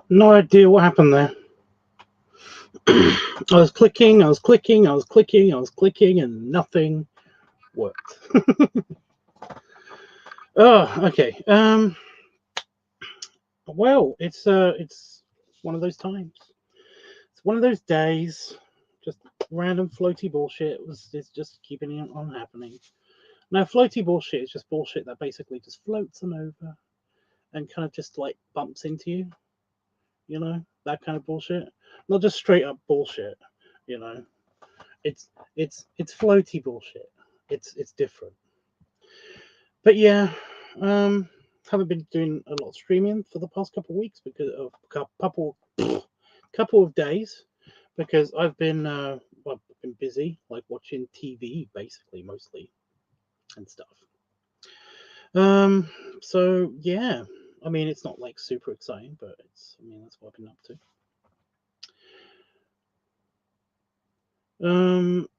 No idea what happened there. I was clicking, and nothing worked. Oh, okay. Well, it's one of those times. It's one of those days. Just random floaty bullshit is just keeping it on happening. Now, floaty bullshit is just bullshit that basically just floats on over and kind of just like bumps into you. That kind of bullshit. Not just straight up bullshit. You know, it's floaty bullshit. It's different. But yeah, haven't been doing a lot of streaming for the past couple of weeks because of couple of days because I've been been busy like watching TV basically mostly and stuff. Um, so yeah, I mean it's not like super exciting, but that's what I've been up to. Um,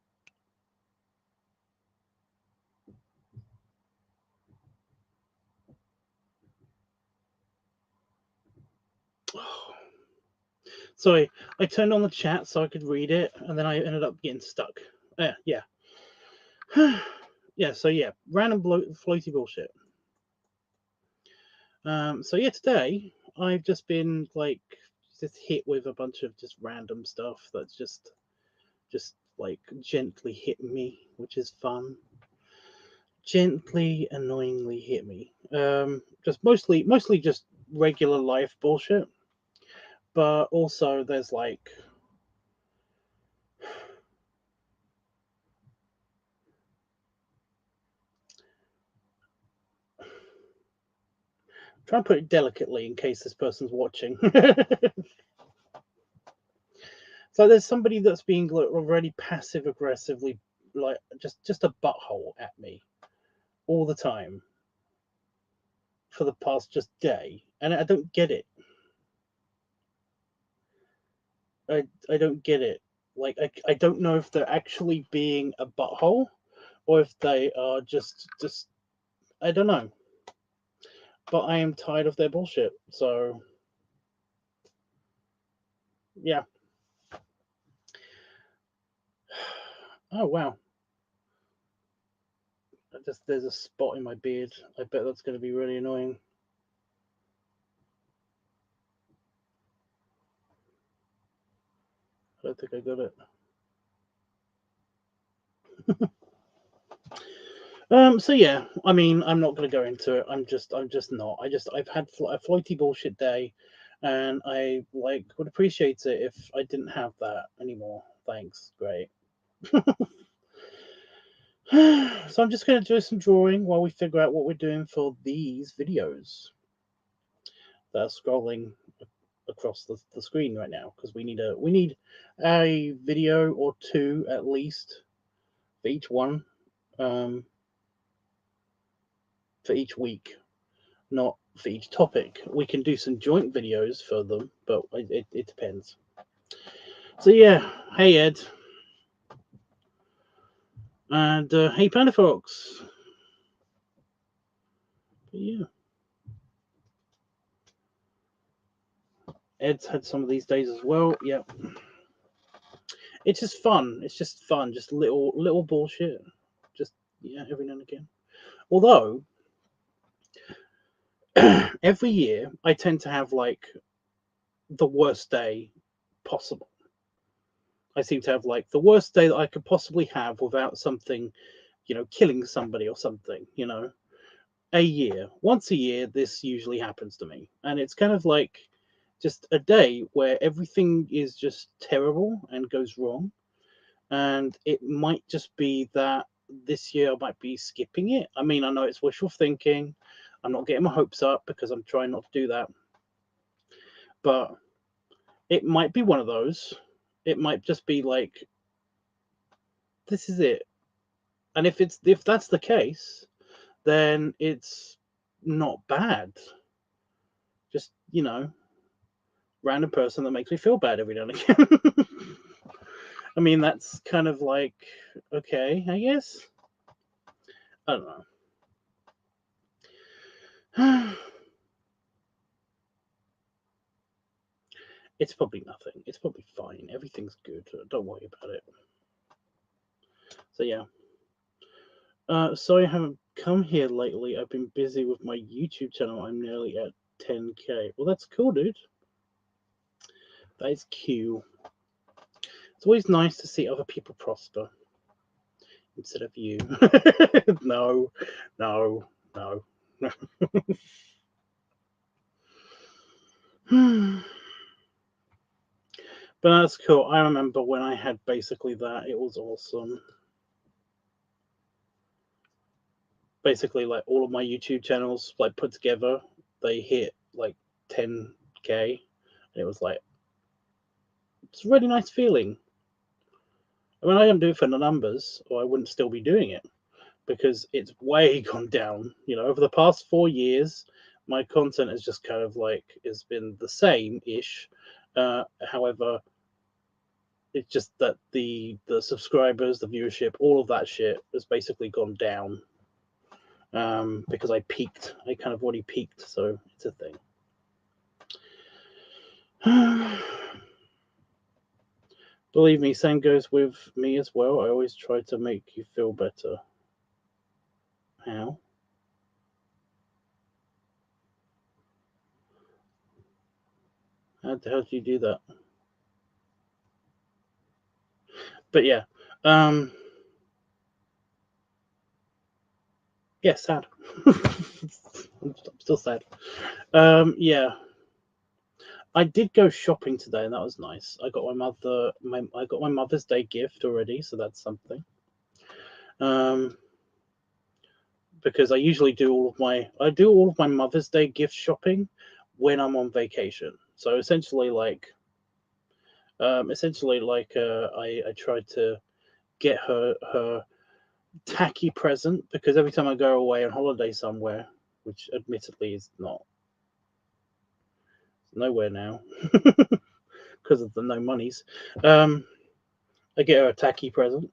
sorry, I turned on the chat so I could read it, and then I ended up getting stuck. Yeah. Yeah. So yeah, random floaty bullshit. So yeah, today I've just been like just hit with a bunch of just random stuff that's just like gently hit me, which is fun. Gently, annoyingly hit me. Just mostly just regular life bullshit, but also there's like try and put it delicately in case this person's watching. So there's somebody that's being like, already passive aggressively like just a butthole at me all the time for the past just day, and I don't get it. I don't get it. Like I don't know if they're actually being a butthole or if they are just I don't know. But I am tired of their bullshit. So yeah. Oh wow. There's a spot in my beard. I bet that's going to be really annoying. I don't think I got it. So yeah, I mean, I'm not going to go into it. I'm just not. I've had a floaty bullshit day, and I like would appreciate it if I didn't have that anymore. Thanks, great. So I'm just going to do some drawing while we figure out what we're doing for these videos that are scrolling across the screen right now because we need a video or two at least for each one, um, for each week, not for each topic. We can do some joint videos for them, but it depends. So yeah, hey Ed, and hey Panda Fox. But yeah, Ed's had some of these days as well. Yep. It's just fun. It's just fun. Just little bullshit. Just yeah, every now and again. Although every year I tend to have like the worst day possible. I seem to have like the worst day that I could possibly have without something, killing somebody or something, a year. Once a year, this usually happens to me. And it's kind of like just a day where everything is just terrible and goes wrong. And it might just be that this year I might be skipping it. I mean, I know it's wishful thinking. I'm not getting my hopes up because I'm trying not to do that. But it might be one of those. It might just be like, this is it. And if that's the case, then it's not bad. Just, random person that makes me feel bad every now and again. I mean, that's kind of like, okay, I guess. I don't know. It's probably nothing. It's probably fine. Everything's good. Don't worry about it. So yeah. Sorry I haven't come here lately. I've been busy with my YouTube channel. I'm nearly at 10K. Well, that's cool, dude. That is cute. It's always nice to see other people prosper instead of you. No. But that's cool. I remember when I had basically that. It was awesome. Basically, like all of my YouTube channels, like put together, they hit like 10K. And it was like, it's a really nice feeling. I mean, I don't do it for the numbers, or I wouldn't still be doing it, because it's way gone down. You know, over the past 4 years, my content has just kind of like has been the same-ish. However, it's just that the subscribers, the viewership, all of that shit has basically gone down. Because I peaked. I kind of already peaked, so it's a thing. Believe me, same goes with me as well. I always try to make you feel better. How? How the hell do you do that? But yeah. Yeah, sad. I'm still sad. Yeah. I did go shopping today, and that was nice. I got my Mother's Day gift already, so that's something. Because I usually do all of my Mother's Day gift shopping when I'm on vacation. So essentially, I tried to get her tacky present, because every time I go away on holiday somewhere, which admittedly is not nowhere now because of the no monies, I get her a tacky present,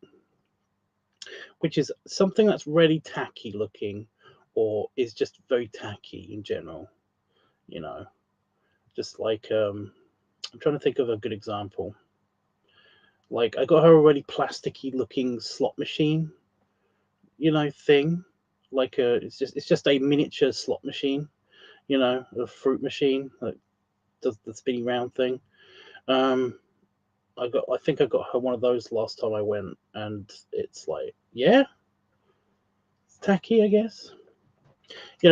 which is something that's really tacky looking, or is just very tacky in general. You know, just like I'm trying to think of a good example. Like, I got her a really plasticky looking slot machine, thing. Like it's just a miniature slot machine, a fruit machine that does the spinny round thing. I think I got her one of those last time I went, and it's like, yeah, it's tacky, I guess.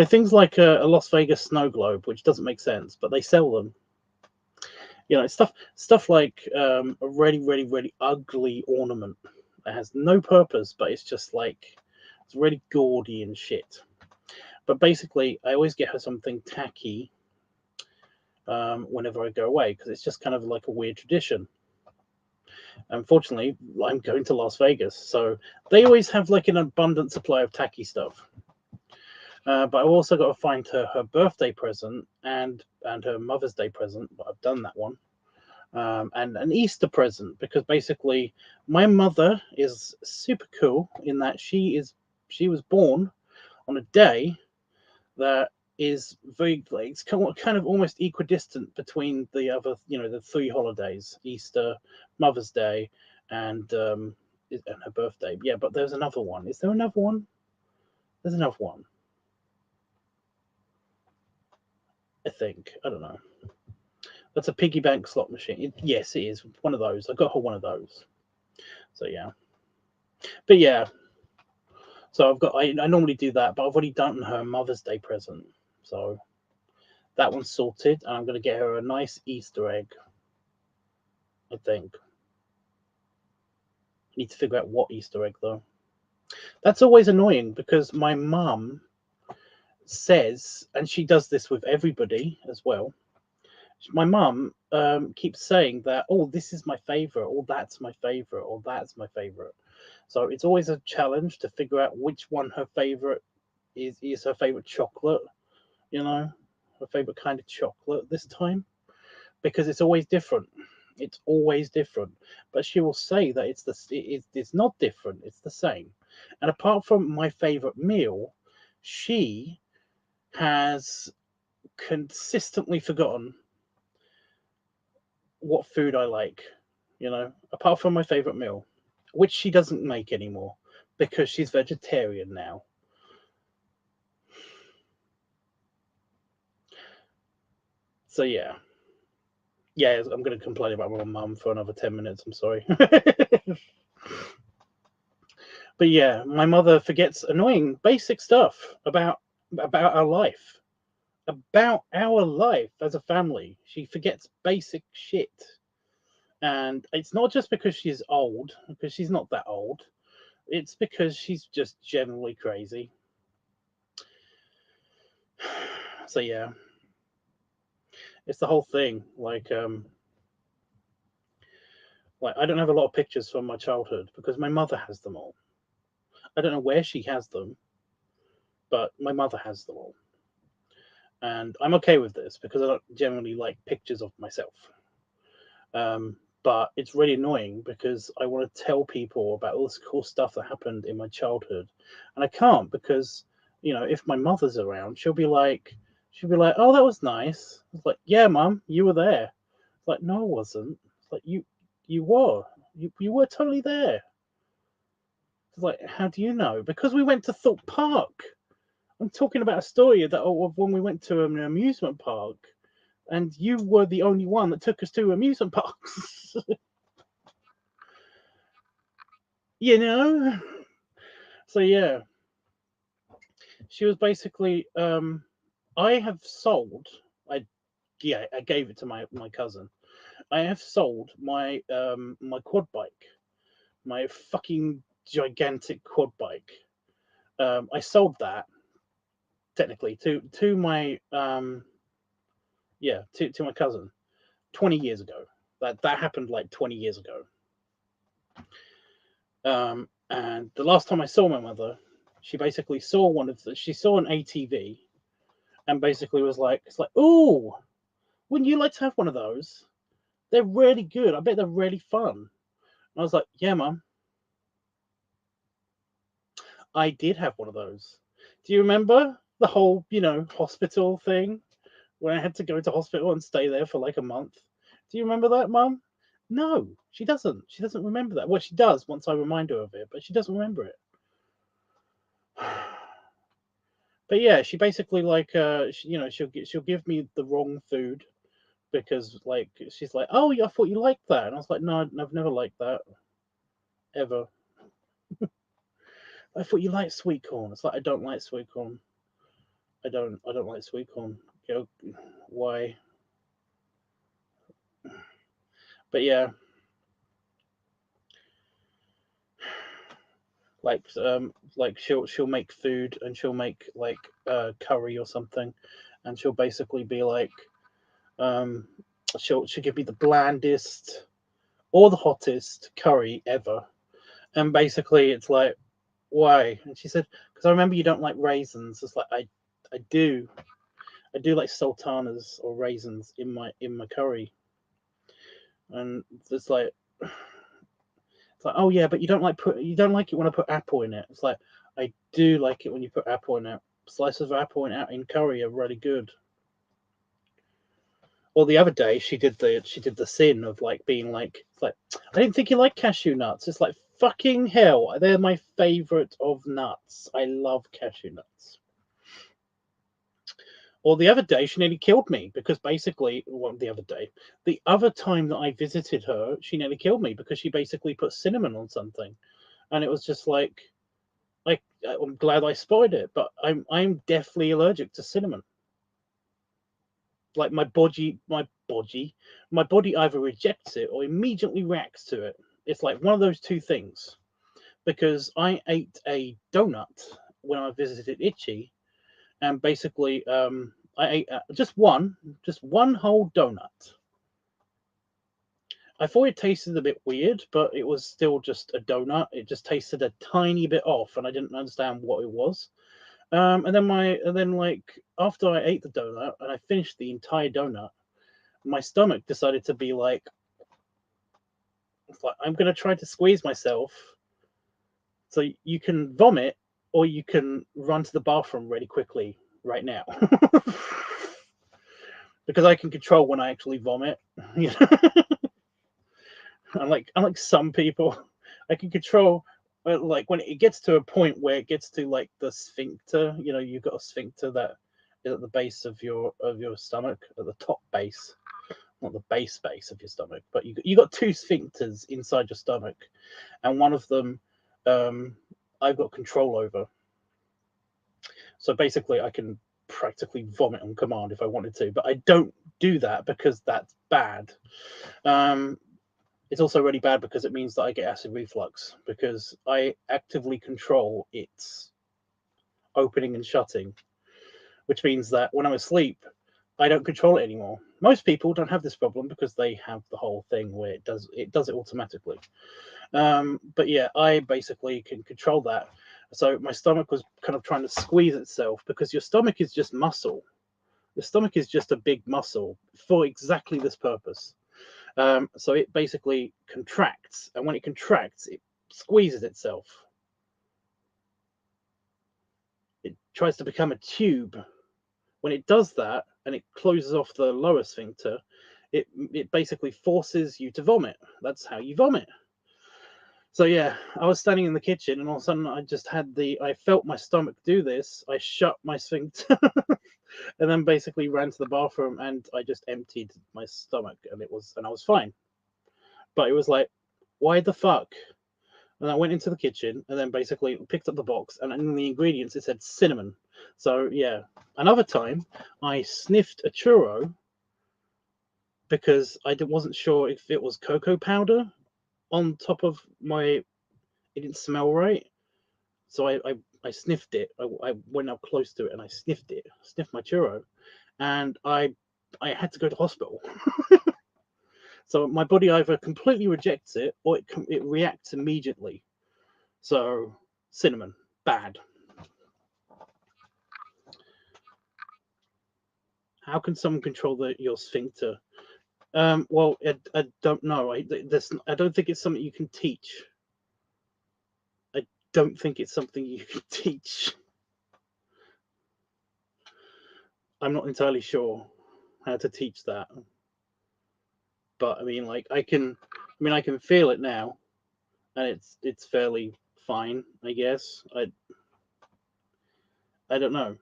Things like a Las Vegas snow globe, which doesn't make sense, but they sell them. Stuff like a really, really, really ugly ornament that has no purpose, but it's just like, it's really gaudy and shit. But basically, I always get her something tacky whenever I go away, because it's just kind of like a weird tradition. Unfortunately, I'm going to Las Vegas, so they always have like an abundant supply of tacky stuff. But I've also got to find her birthday present and her Mother's Day present, but I've done that one. And an Easter present, because basically my mother is super cool in that she was born on a day that is very, like, it's kind of almost equidistant between the other, the three holidays: Easter, Mother's Day, and her birthday. Yeah, but there's another one. Is there another one? There's another one, I think. I don't know. That's a piggy bank slot machine. Yes, it is one of those. I got her one of those. So yeah. But yeah. So I normally do that, but I've already done her Mother's Day present. So that one's sorted, and I'm going to get her a nice Easter egg, I think. I need to figure out what Easter egg, though. That's always annoying, because my mum says, and she does this with everybody as well, my mum keeps saying that, oh, this is my favorite, or that's my favorite, or that's my favorite. So it's always a challenge to figure out which one her favorite is her favorite chocolate, her favorite kind of chocolate this time, because it's always different. It's always different. But she will say that it's not different, it's the same. And apart from my favorite meal, she has consistently forgotten what food I like, apart from my favorite meal, which she doesn't make anymore because she's vegetarian now. So yeah, I'm going to complain about my mum for another 10 minutes. I'm sorry. But yeah, my mother forgets annoying basic stuff about our life. About our life as a family. She forgets basic shit. And it's not just because she's old, because she's not that old. It's because she's just generally crazy. So yeah. It's the whole thing. Like I don't have a lot of pictures from my childhood because my mother has them all. I don't know where she has them, but my mother has them all. And I'm okay with this because I don't generally like pictures of myself. But it's really annoying because I want to tell people about all this cool stuff that happened in my childhood, and I can't because if my mother's around, she'll be like, "Oh, that was nice." It's like, "Yeah, Mum, you were there." It's like, "No, I wasn't." It's like, "You were. You were totally there." It's like, "How do you know?" Because we went to Thorpe Park. I'm talking about a story that of when we went to an amusement park. And you were the only one that took us to amusement parks. So yeah, she was basically I have sold I gave it to my cousin. I have sold my my quad bike, my fucking gigantic quad bike. I sold that technically to my to my cousin 20 years ago. That happened like 20 years ago. And the last time I saw my mother, she basically saw she saw an ATV, and basically was like, "It's like, oh, wouldn't you like to have one of those? They're really good. I bet they're really fun." And I was like, "Yeah, Mum, I did have one of those. Do you remember the whole, hospital thing when I had to go to hospital and stay there for like a month? Do you remember that, Mum?" No, she doesn't. She doesn't remember that. Well, she does once I remind her of it, but she doesn't remember it. But yeah, she basically like she'll give me the wrong food because like she's like, "Oh, I thought you liked that," and I was like, "No, I've never liked that ever. I thought you liked sweet corn." It's like, "I don't like sweet corn. I don't like sweet corn. Why?" But yeah, like she'll make food and she'll make like curry or something, and she'll basically be like um she'll give me the blandest or the hottest curry ever, and basically it's like, "Why?" And she said, "Because I remember you don't like raisins." It's like, I do like sultanas or raisins in my curry, and it's like, "Oh yeah, but you don't like it when I put apple in it." It's like, "I do like it when you put apple in it. Slices of apple in curry are really good." Or the other day, she did the sin of like being like, it's like, "I didn't think you liked cashew nuts." It's like, fucking hell, they're my favorite of nuts. I love cashew nuts. Or the other day, she nearly killed me because basically, well, the other time that I visited her, she nearly killed me because she basically put cinnamon on something, and it was just like, I'm glad I spotted it, but I'm deathly allergic to cinnamon. Like my body either rejects it or immediately reacts to it. It's like one of those two things. Because I ate a donut when I visited Itchy, and basically I ate just one whole donut. I thought it tasted a bit weird, but it was still just a donut. It just tasted a tiny bit off, and I didn't understand what it was. And then like after I ate the donut and I finished the entire donut, my stomach decided to be like, "I'm gonna try to squeeze myself, so you can vomit, or you can run to the bathroom really quickly right now." Because I can control when I actually vomit. Unlike some people, I can control. Like when it gets to a point where it gets to like the sphincter, you've got a sphincter that is at the base of your stomach, at the top base, not the base of your stomach, but you got two sphincters inside your stomach, and one of them, I've got control over. So basically, I can practically vomit on command if I wanted to, but I don't do that because that's bad. It's also really bad because it means that I get acid reflux because I actively control its opening and shutting, which means that when I'm asleep, I don't control it anymore. Most people don't have this problem because they have the whole thing where it does it automatically. But yeah, I basically can control that. So my stomach was kind of trying to squeeze itself because your stomach is just muscle. The stomach is just a big muscle for exactly this purpose. So it basically contracts, and when it contracts, it squeezes itself. It tries to become a tube. When it does that and it closes off the lower sphincter, it basically forces you to vomit. That's how you vomit. So yeah, I was standing in the kitchen, and all of a sudden I felt my stomach do this. I shut my sphincter and then basically ran to the bathroom, and I just emptied my stomach, and I was fine. But it was like, why the fuck? And I went into the kitchen and then basically picked up the box, and in the ingredients it said cinnamon. So yeah, another time I sniffed a churro because I wasn't sure if it was cocoa powder on top of my. It didn't smell right, so I sniffed it. I went up close to it and I sniffed my churro, and I had to go to hospital. So my body either completely rejects it or it reacts immediately. So cinnamon, bad. How can someone control your sphincter? Well, I don't know. I don't think it's something you can teach. I don't think it's something you can teach. I'm not entirely sure how to teach that. But I mean, like I can feel it now, and it's fairly fine, I guess. I don't know.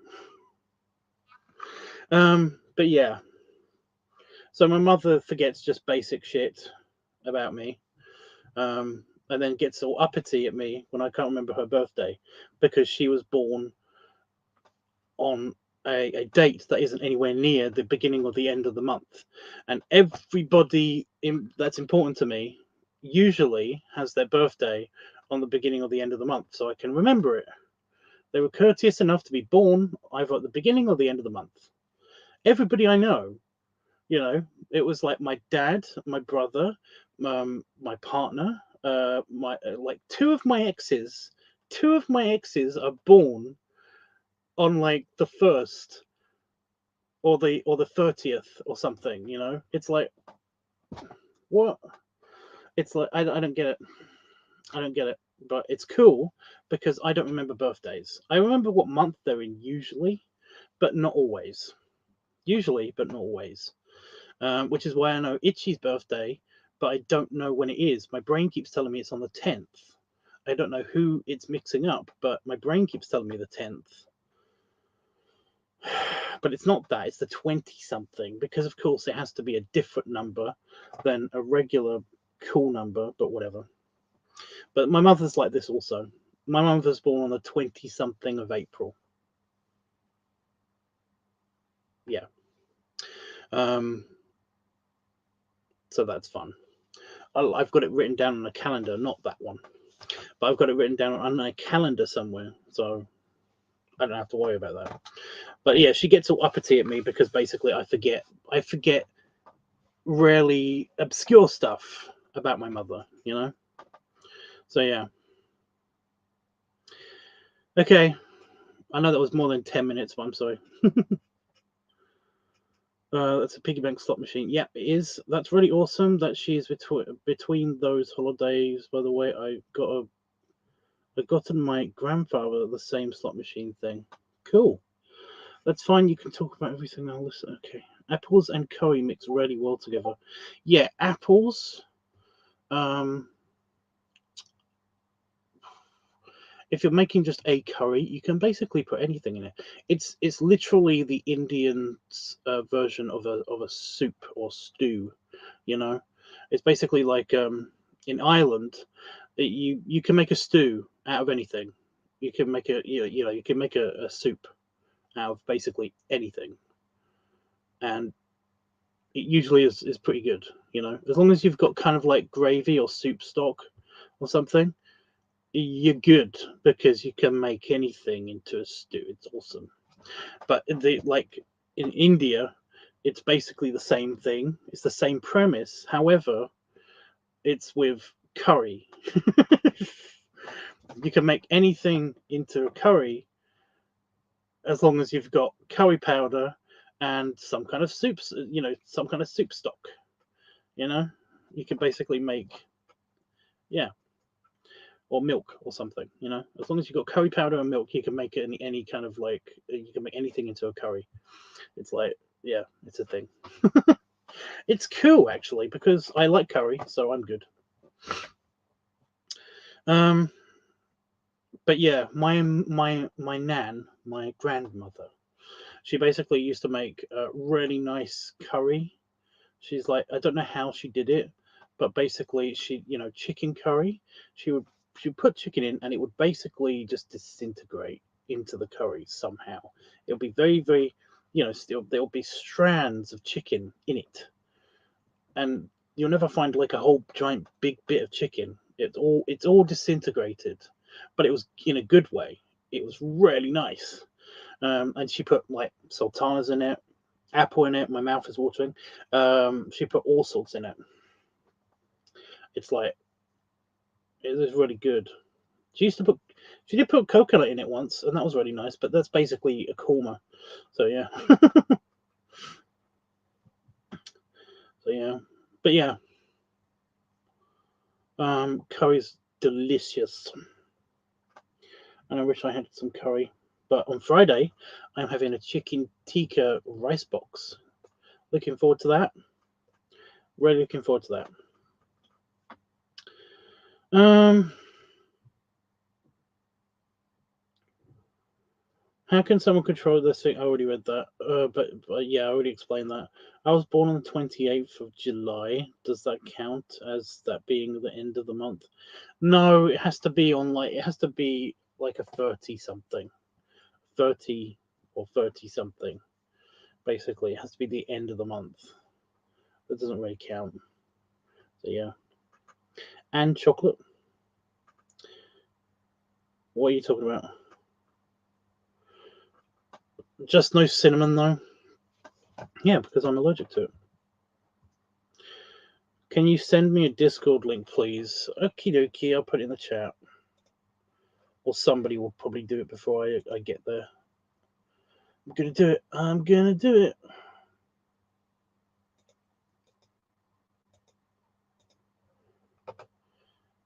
But yeah. So my mother forgets just basic shit about me. And then gets all uppity at me when I can't remember her birthday because she was born on a date that isn't anywhere near the beginning or the end of the month. And everybody that's important to me usually has their birthday on the beginning or the end of the month, so I can remember it. They were courteous enough to be born either at the beginning or the end of the month. Everybody I know, it was like my dad, my brother, my partner, my like two of my exes are born on like the 1st or the 30th or something. It's like, what? It's like I don't get it. But it's cool because I don't remember birthdays. I remember what month they're in usually, but not always. Usually, but not always. Which is why I know Itchy's birthday, but I don't know when it is. My brain keeps telling me it's on the 10th. I don't know who it's mixing up, but my brain keeps telling me the 10th. But it's not that, it's the 20 something, because of course it has to be a different number than a regular cool number, but whatever. But my mother's like this also. My mother's born on the 20 something of April. Yeah. So that's fun. I've got it written down on a calendar, not that one, but I've got it written down on a calendar somewhere, so I don't have to worry about that. But yeah, she gets all uppity at me because basically I forget really obscure stuff about my mother, So yeah. Okay, I know that was more than 10 minutes, but I'm sorry. That's a piggy bank slot machine. Yeah, it is. That's really awesome that she's between those holidays. By the way, I gotten my grandfather the same slot machine thing. Cool. That's fine. You can talk about everything. I'll listen. Okay. Apples and curry mix really well together. Yeah, apples If you're making just a curry, you can basically put anything in it. It's literally the Indian's version of a soup or stew. You know, it's basically like in Ireland, you can make a stew out of anything. You can make you can make a soup out of basically anything, and it usually is pretty good. You know, as long as you've got kind of like gravy or soup stock or something, you're good because you can make anything into a stew. It's awesome. But like in India, it's basically the same thing. It's the same premise. However, it's with curry. You can make anything into a curry as long as you've got curry powder and some kind of soup, some kind of soup stock. You know, you can basically make, yeah, or milk or something. You know, as long as you've got curry powder and milk, you can make it any kind of like, you can make anything into a curry. It's like, yeah, it's a thing. It's cool actually because I like curry, so I'm good. But yeah, my nan, my grandmother, she basically used to make a really nice curry. She's like, I don't know how she did it, but basically she, chicken curry, she would put chicken in and it would basically just disintegrate into the curry somehow. It'll be very, very, still there'll be strands of chicken in it. And you'll never find like a whole giant big bit of chicken. It's all disintegrated, but it was in a good way. It was really nice. And she put like sultanas in it, apple in it. My mouth is watering. She put all sorts in it. It's like, it was really good. She did put coconut in it once, and that was really nice. But that's basically a korma. So yeah. So yeah, but yeah. Curry's delicious, and I wish I had some curry. But on Friday, I'm having a chicken tikka rice box. Looking forward to that. Really looking forward to that. How can someone control this thing? I already read that. But yeah, I already explained that. I was born on the 28th of July. Does that count as that being the end of the month? No, it has to be like a 30 something. 30 or 30 something. Basically, it has to be the end of the month. That doesn't really count. So yeah. And chocolate. What are you talking about? Just no cinnamon though. Yeah, because I'm allergic to it. Can you send me a Discord link, please? Okie dokie, I'll put it in the chat. Or somebody will probably do it before I get there. I'm gonna do it. I'm gonna do it.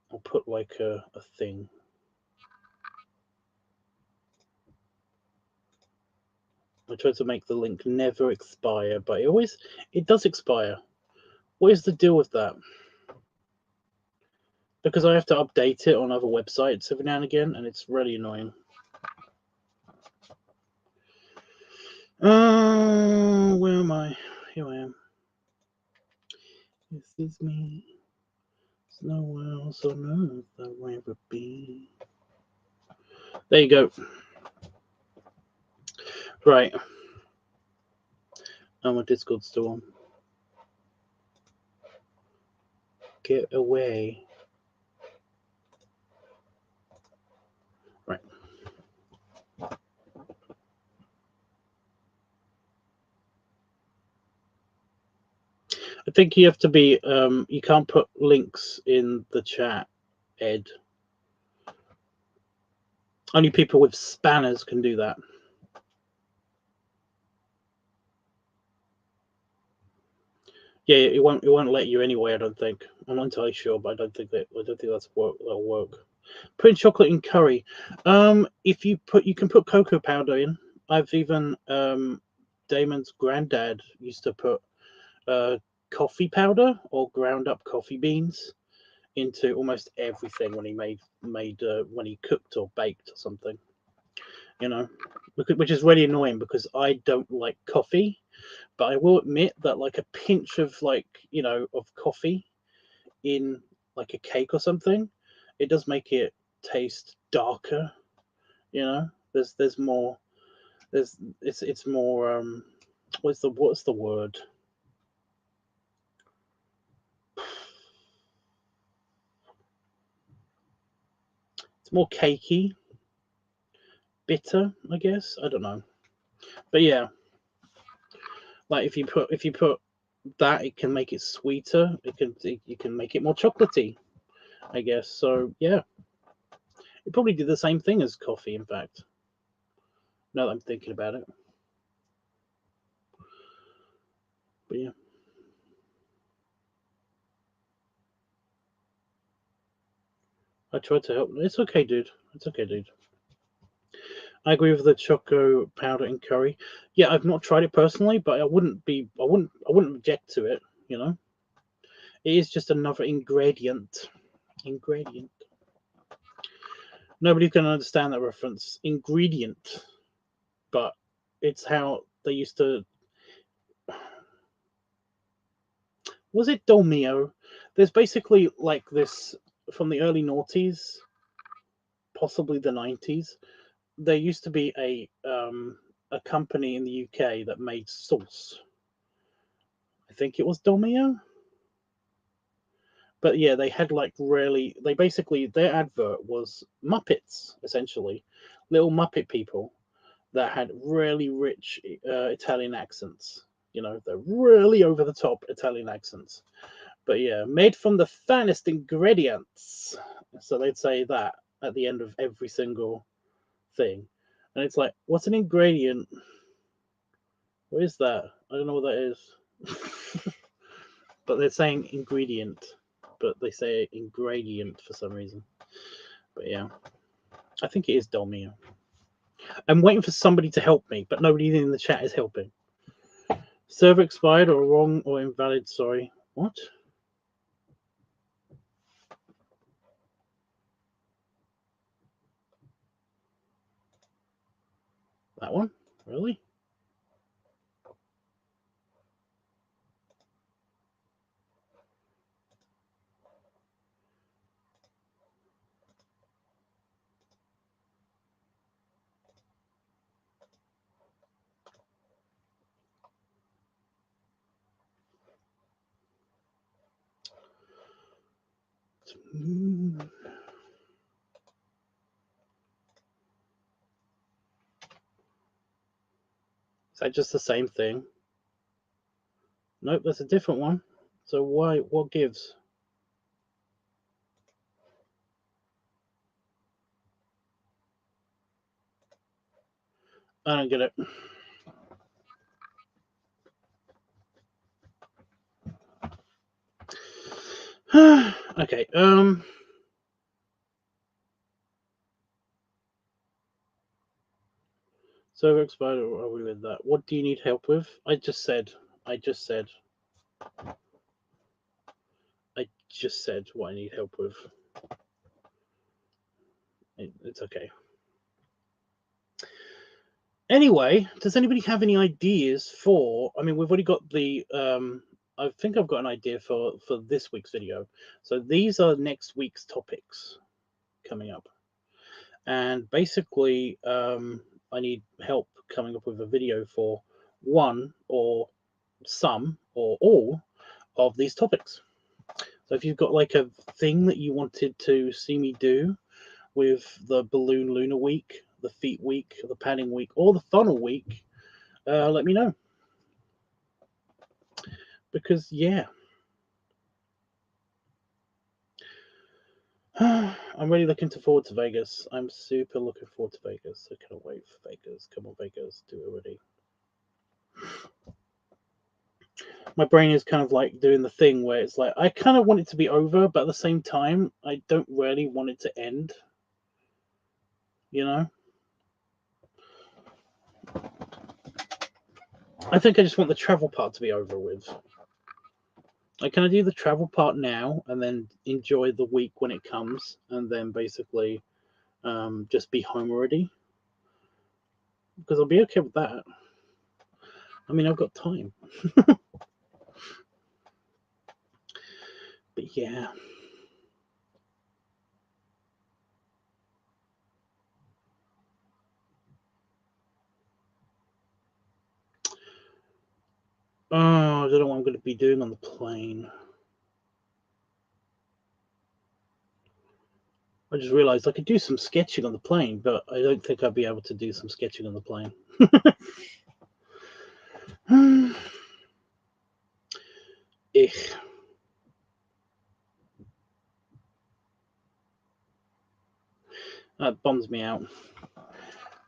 I'll put like a thing. I tried to make the link never expire, but it does expire. What is the deal with that? Because I have to update it on other websites every now and again, and it's really annoying. Where am I? Here I am. This is me. There's nowhere else on earth I'll ever be. There you go. Right. Oh, my Discord's still on. Get away. Right. I think you have to be, you can't put links in the chat, Ed. Only people with spanners can do that. Yeah, it won't let you anyway, I don't think. I'm not entirely sure, but I don't think that'll work. Putting chocolate in curry. If you can put cocoa powder in. I've even Damon's granddad used to put coffee powder or ground up coffee beans into almost everything when he made when he cooked or baked or something. You know, which is really annoying because I don't like coffee, but I will admit that like a pinch of like of coffee in like a cake or something, it does make it taste darker. There's more. It's more. What's the word? It's more cakey, bitter, I guess. I don't know, but yeah, like if you put that, it can make it sweeter. You can make it more chocolatey, I guess. So yeah, it probably did the same thing as coffee. In fact, now that I'm thinking about it, but yeah. I tried to help. It's okay, dude. It's okay, dude. I agree with the choco powder in curry. Yeah, I've not tried it personally, but I wouldn't object to it. It is just another ingredient. Ingredient. Nobody can understand that reference. Ingredient, but it's how they used to. Was it Dolmio? There's basically like this from the early noughties, possibly the 90s. There used to be a company in the UK that made sauce. I think it was Dolmio. But yeah, they had like really. They basically their advert was Muppets, essentially, little Muppet people that had really rich Italian accents. They're really over the top Italian accents. But yeah, made from the finest ingredients. So they'd say that at the end of every single thing. And it's like, what's an ingredient? What is that? I don't know what that is. But they're saying ingredient, but they say ingredient for some reason. But yeah, I think it is Dolmio. I'm waiting for somebody to help me, but nobody in the chat is helping. Server expired or wrong or invalid, sorry. What? That one? Really? Is that just the same thing? Nope, that's a different one. So why? What gives? I don't get it. Okay. Server expired or are we with that? What do you need help with? I just said what I need help with. It's okay. Anyway, does anybody have any ideas for? I mean, we've already got the. I think I've got an idea for this week's video. So these are next week's topics coming up, and basically, I need help coming up with a video for one or some or all of these topics. So if you've got like a thing that you wanted to see me do with the balloon lunar week, the feet week, the padding week, or the funnel week, let me know. Because yeah, I'm really looking forward to Vegas. I'm super looking forward to Vegas. I can't wait for Vegas. Come on, Vegas, do it already. My brain is kind of like doing the thing where it's like I kind of want it to be over, but at the same time, I don't really want it to end. I think I just want the travel part to be over with. Like, can I do the travel part now and then enjoy the week when it comes, and then basically just be home already? Because I'll be okay with that. I mean, I've got time. But yeah. Oh, I don't know what I'm going to be doing on the plane. I just realized I could do some sketching on the plane, but I don't think I'll be able to do some sketching on the plane. Ich. That bums me out.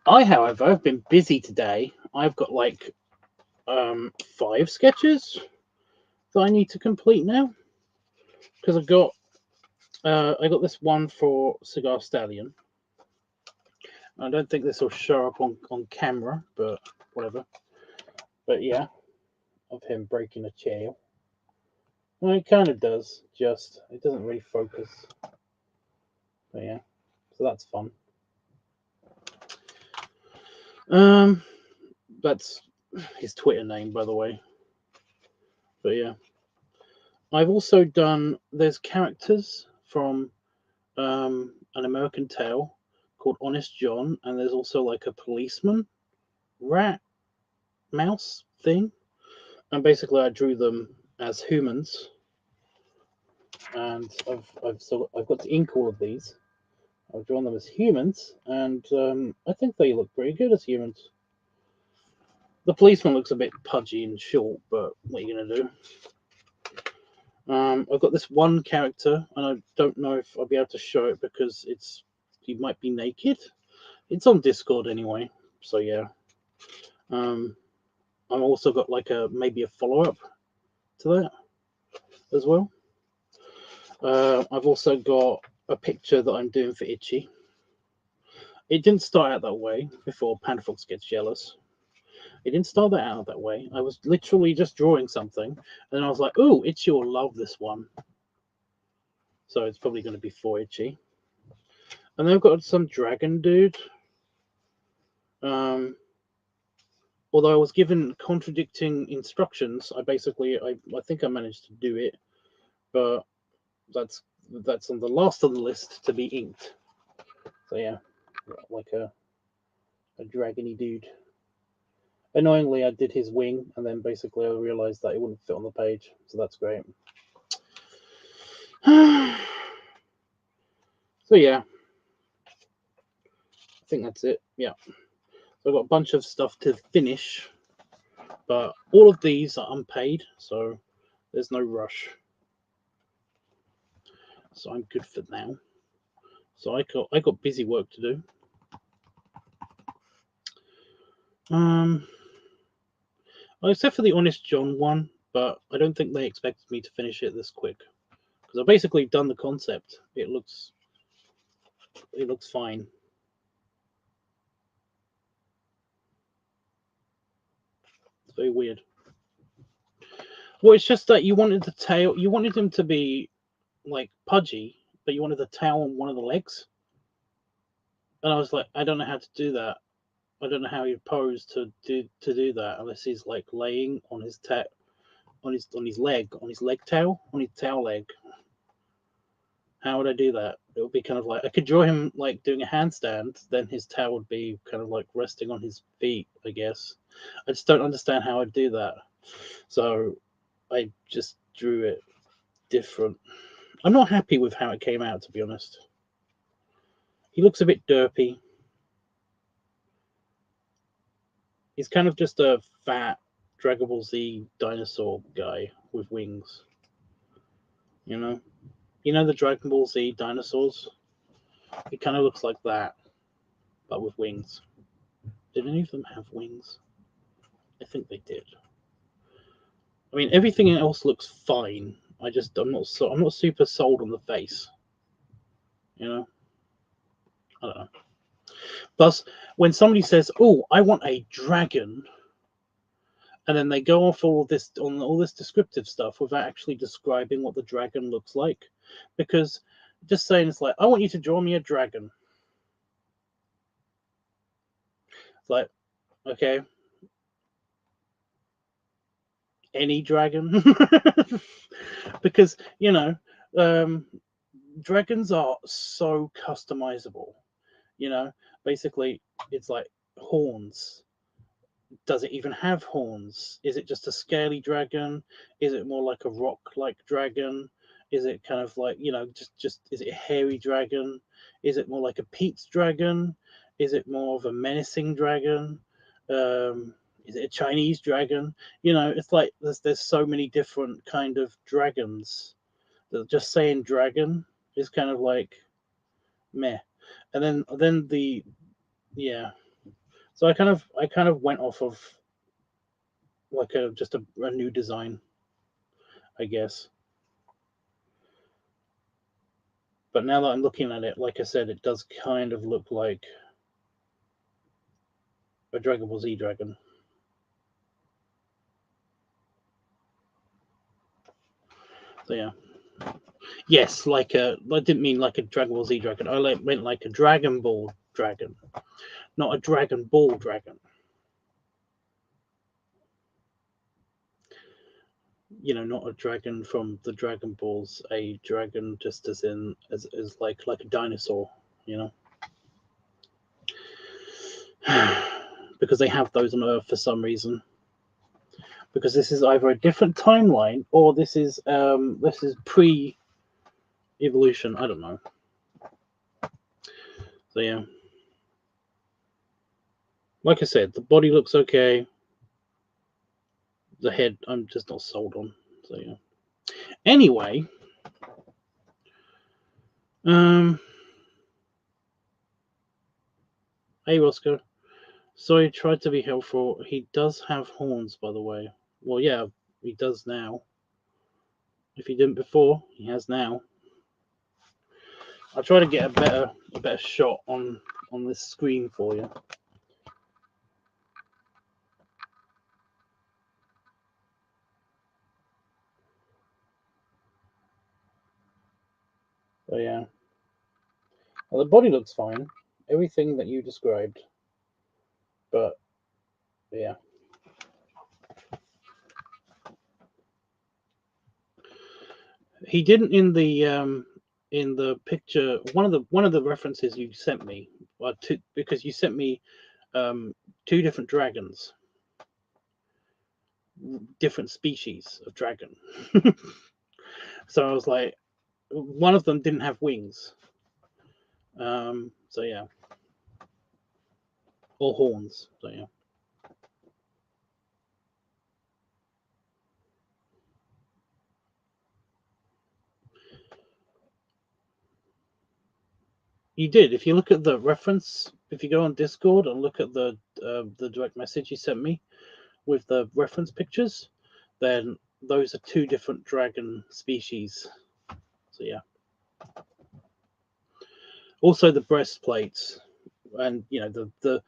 I, however, have been busy today. I've got like 5 sketches that I need to complete now, because I got this one for Cigar Stallion. I don't think this will show up on camera, but whatever. But yeah, of him breaking a chair. Well, it kind of does, just it doesn't really focus. But yeah, so that's fun. That's his Twitter name, by the way. But yeah, I've also done. There's characters from an American Tale called Honest John, and there's also like a policeman, rat, mouse thing, and basically I drew them as humans. And I've got to ink all of these. I've drawn them as humans, and I think they look pretty good as humans. The policeman looks a bit pudgy and short, but what are you gonna do? I've got this one character, and I don't know if I'll be able to show it because he might be naked. It's on Discord anyway, so yeah. I've also got like maybe a follow-up to that as well. I've also got a picture that I'm doing for Itchy. It didn't start out that way before Panafox gets jealous. It didn't start that out that way. I was literally just drawing something, and I was like, "Oh, Itchy will love this one." So it's probably going to be for Itchy. And then I've got some dragon dude. Although I was given contradicting instructions, I think I managed to do it, but that's on the last on the list to be inked. So yeah, like a dragony dude. Annoyingly, I did his wing, and then basically I realized that it wouldn't fit on the page, so that's great. So yeah, I think that's it. Yeah, so I've got a bunch of stuff to finish, but all of these are unpaid, so there's no rush. So I'm good for now. So I got busy work to do. Except for the Honest John one, but I don't think they expected me to finish it this quick, because I've basically done the concept. It looks fine. It's very weird. Well, it's just that you wanted the tail. You wanted him to be like pudgy, but you wanted the tail on one of the legs. And I was like, I don't know how to do that. I don't know how you pose to do that unless he's like laying on his on his leg tail, on his tail leg. How would I do that? It would be kind of like I could draw him like doing a handstand, then his tail would be kind of like resting on his feet, I guess. I just don't understand how I'd do that. So I just drew it different. I'm not happy with how it came out, to be honest. He looks a bit derpy. He's kind of just a fat Dragon Ball Z dinosaur guy with wings. You know the Dragon Ball Z dinosaurs? It kind of looks like that, but with wings. Did any of them have wings? I think they did. I mean, everything else looks fine. I'm not super sold on the face. You know, I don't know. Plus, when somebody says, "Oh, I want a dragon," And then they go off all this on all this descriptive stuff without actually describing what the dragon looks like, because just saying it's like, I want you to draw me a dragon. It's like, okay, any dragon, because dragons are so customizable. Basically, it's like horns. Does it even have horns? Is it just a scaly dragon? Is it more like a rock-like dragon? Is it kind of like, just is it a hairy dragon? Is it more like a Pete's dragon? Is it more of a menacing dragon? Is it a Chinese dragon? It's like there's so many different kind of dragons that just saying dragon is kind of like meh. And then the yeah. So I kind of went off of like just a new design, I guess. But now that I'm looking at it, like I said, it does kind of look like a Dragon Ball Z dragon. So yeah. Yes, I didn't mean like a Dragon Ball Z dragon. I meant like a Dragon Ball dragon, not a Dragon Ball dragon. Not a dragon from the Dragon Balls, a dragon just as like a dinosaur, because they have those on Earth for some reason. Because this is either a different timeline or this is pre-evolution. I don't know. So yeah, like I said, the body looks okay. The head, I'm just not sold on. So yeah. Anyway, hey Roscoe. So he tried to be helpful. He does have horns, by the way. Well, yeah, he does now. If he didn't before, he has now. I'll try to get a better shot on this screen for you. So yeah. Well, the body looks fine. Everything that you described. But yeah. He didn't in the picture. One of the references you sent me, because you sent me two different dragons, different species of dragon. So I was like, one of them didn't have wings. So yeah, or horns. So yeah. You did. If you look at the reference, if you go on Discord and look at the direct message you sent me with the reference pictures, then those are two different dragon species. So yeah. Also the breastplates, and the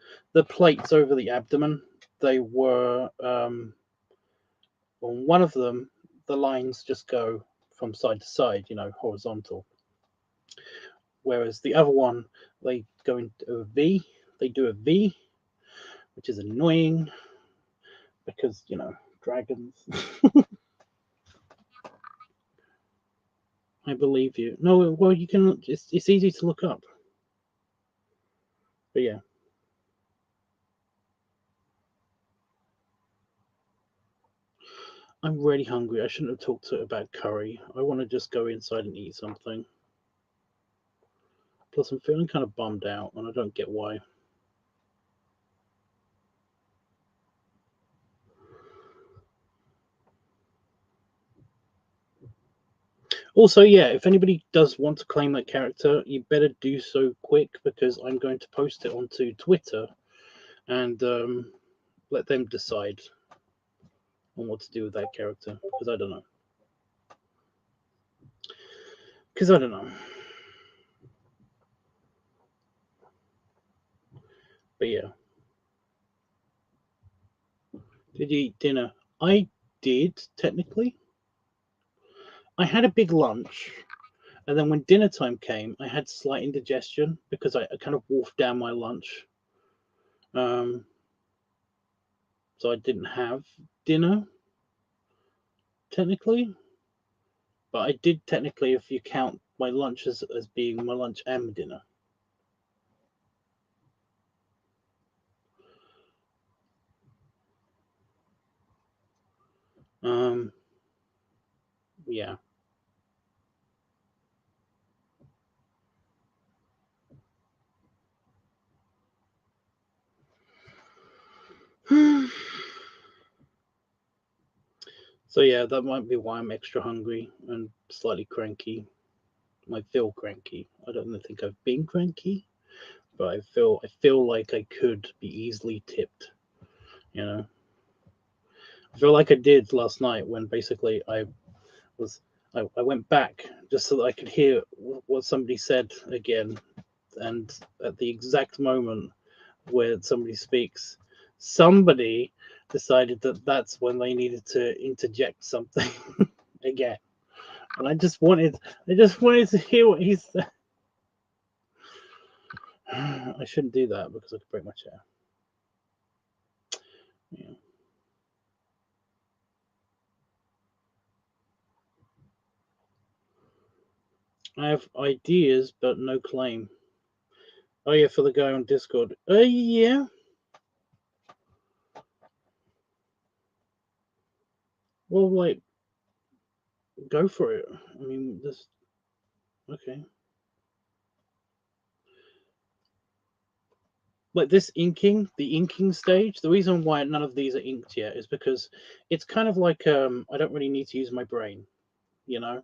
plates over the abdomen. They were on one of them. The lines just go from side to side, horizontal. Whereas the other one, they go into a V. They do a V, which is annoying because dragons. I believe you. No, well, you can. It's easy to look up. But yeah. I'm really hungry. I shouldn't have talked to it about curry. I want to just go inside and eat something. Plus, I'm feeling kind of bummed out, and I don't get why. Also, yeah, if anybody does want to claim that character, you better do so quick, because I'm going to post it onto Twitter and let them decide on what to do with that character, because I don't know. But yeah. Did you eat dinner? I did, technically. I had a big lunch, and then when dinner time came, I had slight indigestion because I kind of wolfed down my lunch. So I didn't have dinner, technically. But I did technically, if you count my lunch as being my lunch and dinner. Yeah. So yeah, that might be why I'm extra hungry and slightly cranky. I feel cranky. I don't think I've been cranky, but I feel like I could be easily tipped. You know, I feel like I did last night when basically I went back just so that I could hear what somebody said again, and at the exact moment where somebody speaks, somebody decided that that's when they needed to interject something again, and I just wanted to hear what he said. I shouldn't do that because I could break my chair. Yeah. I have ideas, but no claim. Oh yeah, for the guy on Discord. Yeah. Well, like, go for it. I mean, this. Okay. Like this inking, the inking stage. The reason why none of these are inked yet is because it's kind of like I don't really need to use my brain. You know,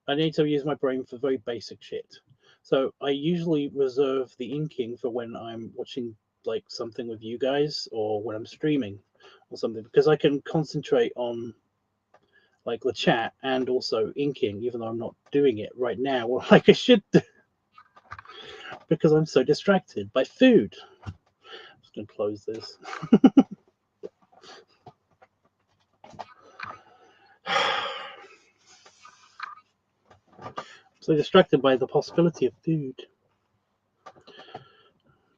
I need to use my brain for very basic shit. So I usually reserve the inking for when I'm watching like something with you guys or when I'm streaming or something because I can concentrate on like the chat and also inking, even though I'm not doing it right now or like I should do because I'm so distracted by food. I'm just gonna close this. So distracted by the possibility of food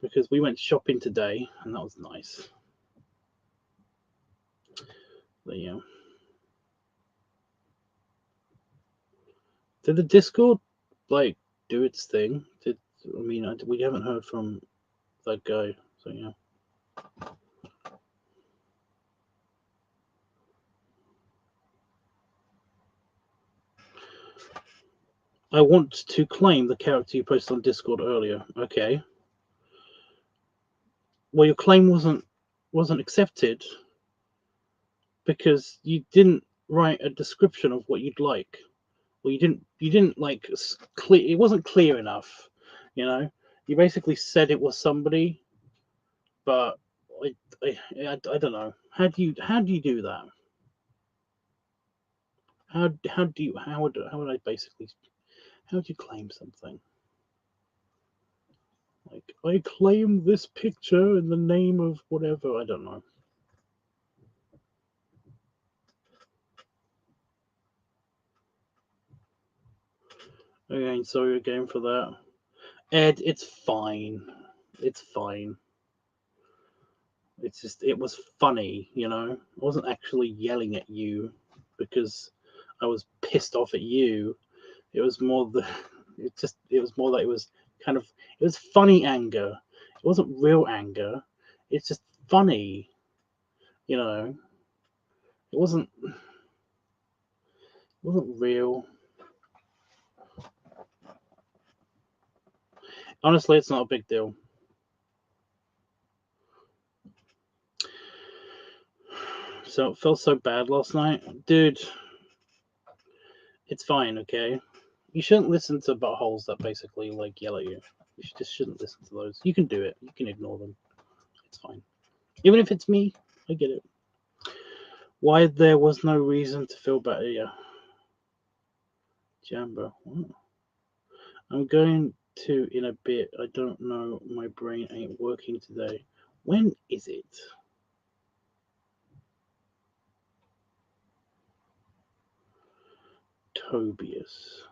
because we went shopping today and that was nice. But yeah. Did the Discord like do its thing? We haven't heard from that guy, so yeah. I want to claim the character you posted on Discord earlier. Okay. Well, your claim wasn't accepted because you didn't write a description of what you'd like. Well, you didn't like clear. It wasn't clear enough. You know, you basically said it was somebody, but I don't know. How do you do that? How would I basically how would you claim something? Like I claim this picture in the name of whatever. I don't know. Okay, sorry again for that. Ed, it's fine. It's fine. It's just it was funny, you know. I wasn't actually yelling at you because I was pissed off at you. It was more the it was more that it was kind of it was funny anger. It wasn't real anger. It's just funny, you know. It wasn't real. Honestly, it's not a big deal. So it felt so bad last night. Dude, it's fine, okay? You shouldn't listen to buttholes that basically like yell at you. You just shouldn't listen to those. You can do it. You can ignore them. It's fine. Even if it's me, I get it. Why there was no reason to feel better, yeah. Jamba. What? I'm going to in a bit. I don't know. My brain ain't working today. When is it? Tobias.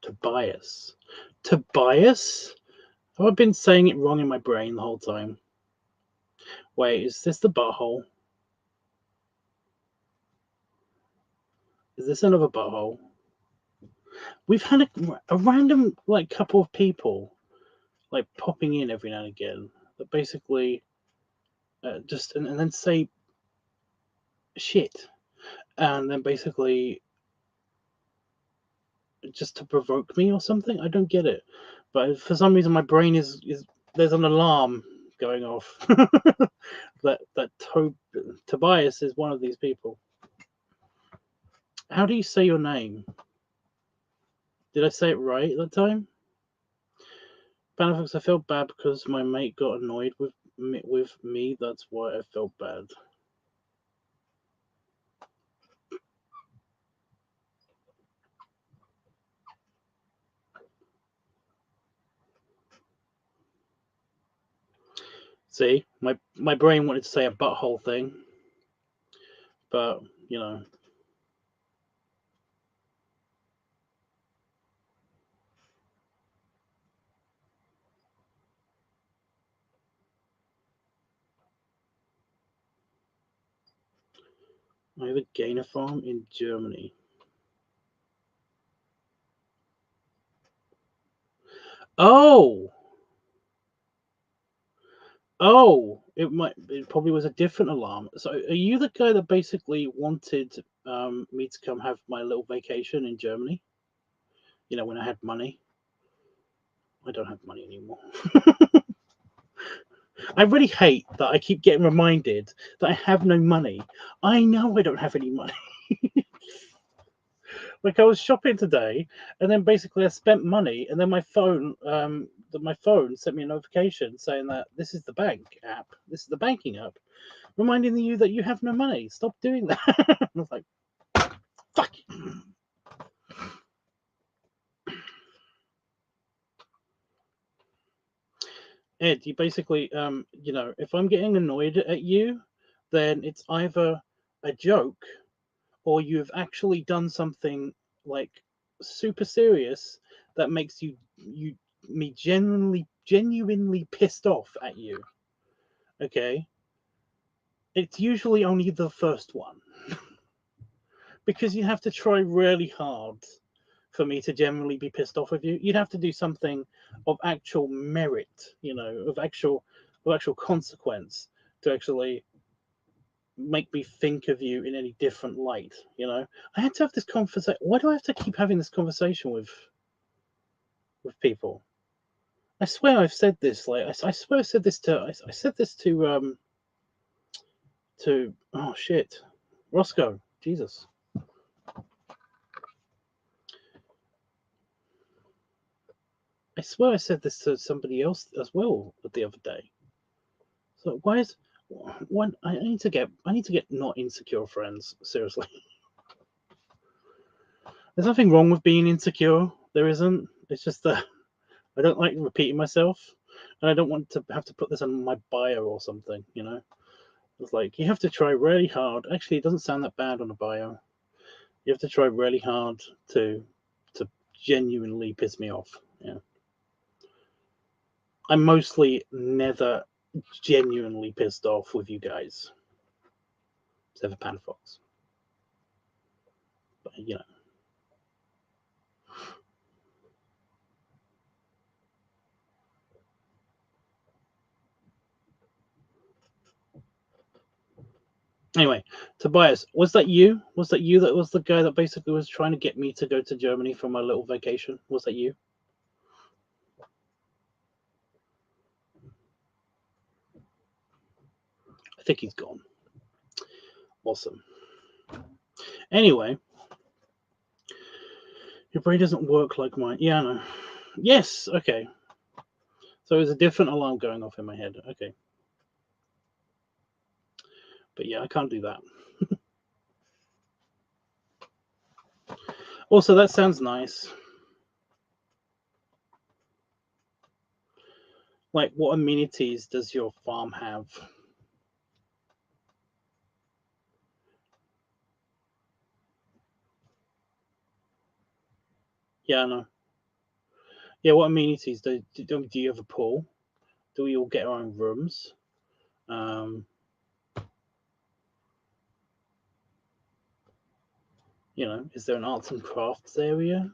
Tobias. Tobias? Have I been saying it wrong in my brain the whole time? Wait, is this the butthole? Is this another butthole? We've had a random like couple of people like popping in every now and again that basically just and then say shit, and then basically just to provoke me or something. I don't get it, but for some reason my brain is there's an alarm going off that Tobias is one of these people. How do you say your name? Did I say it right that time? Panafox, I felt bad because my mate got annoyed with me. That's why I felt bad. See, my brain wanted to say a butthole thing, but you know. I have a gainer farm in Germany. Oh, it probably was a different alarm. So, are you the guy that basically wanted me to come have my little vacation in Germany? You know, when I had money. I don't have money anymore. I really hate that I keep getting reminded that I have no money. I know I don't have any money. Like I was shopping today, and then basically I spent money, and then my phone sent me a notification saying that this is the bank app, this is the banking app, reminding you that you have no money. Stop doing that. I was like, fuck. Ed, you basically, you know, if I'm getting annoyed at you, then it's either a joke or you've actually done something like super serious that makes me genuinely pissed off at you. Okay, it's usually only the first one because you have to try really hard for me to generally be pissed off with you. You'd have to do something of actual merit, you know, of actual consequence to actually make me think of you in any different light. You know, I had to have this conversation. Why do I have to keep having this conversation with people? I swear I've said this. Like I swear I said this to I said this to oh shit, Roscoe. Jesus. I swear I said this to somebody else as well the other day. So why is when I need to get not insecure friends, seriously. There's nothing wrong with being insecure. There isn't. It's just that I don't like repeating myself, and I don't want to have to put this on my bio or something, you know. It's like you have to try really hard. Actually, it doesn't sound that bad on a bio. You have to try really hard to genuinely piss me off. Yeah. I'm mostly never genuinely pissed off with you guys. Except for Panafox. But you know. Anyway, Tobias, was that you? Was that you that was the guy that basically was trying to get me to go to Germany for my little vacation? Was that you? I think he's gone. Awesome. Anyway, your brain doesn't work like mine. Yeah, I know. Yes, okay. So there's a different alarm going off in my head. Okay. But yeah, I can't do that. Also, that sounds nice. Like, what amenities does your farm have? Yeah, I know. Yeah, what amenities do you have a pool? Do we all get our own rooms? You know, is there an arts and crafts area?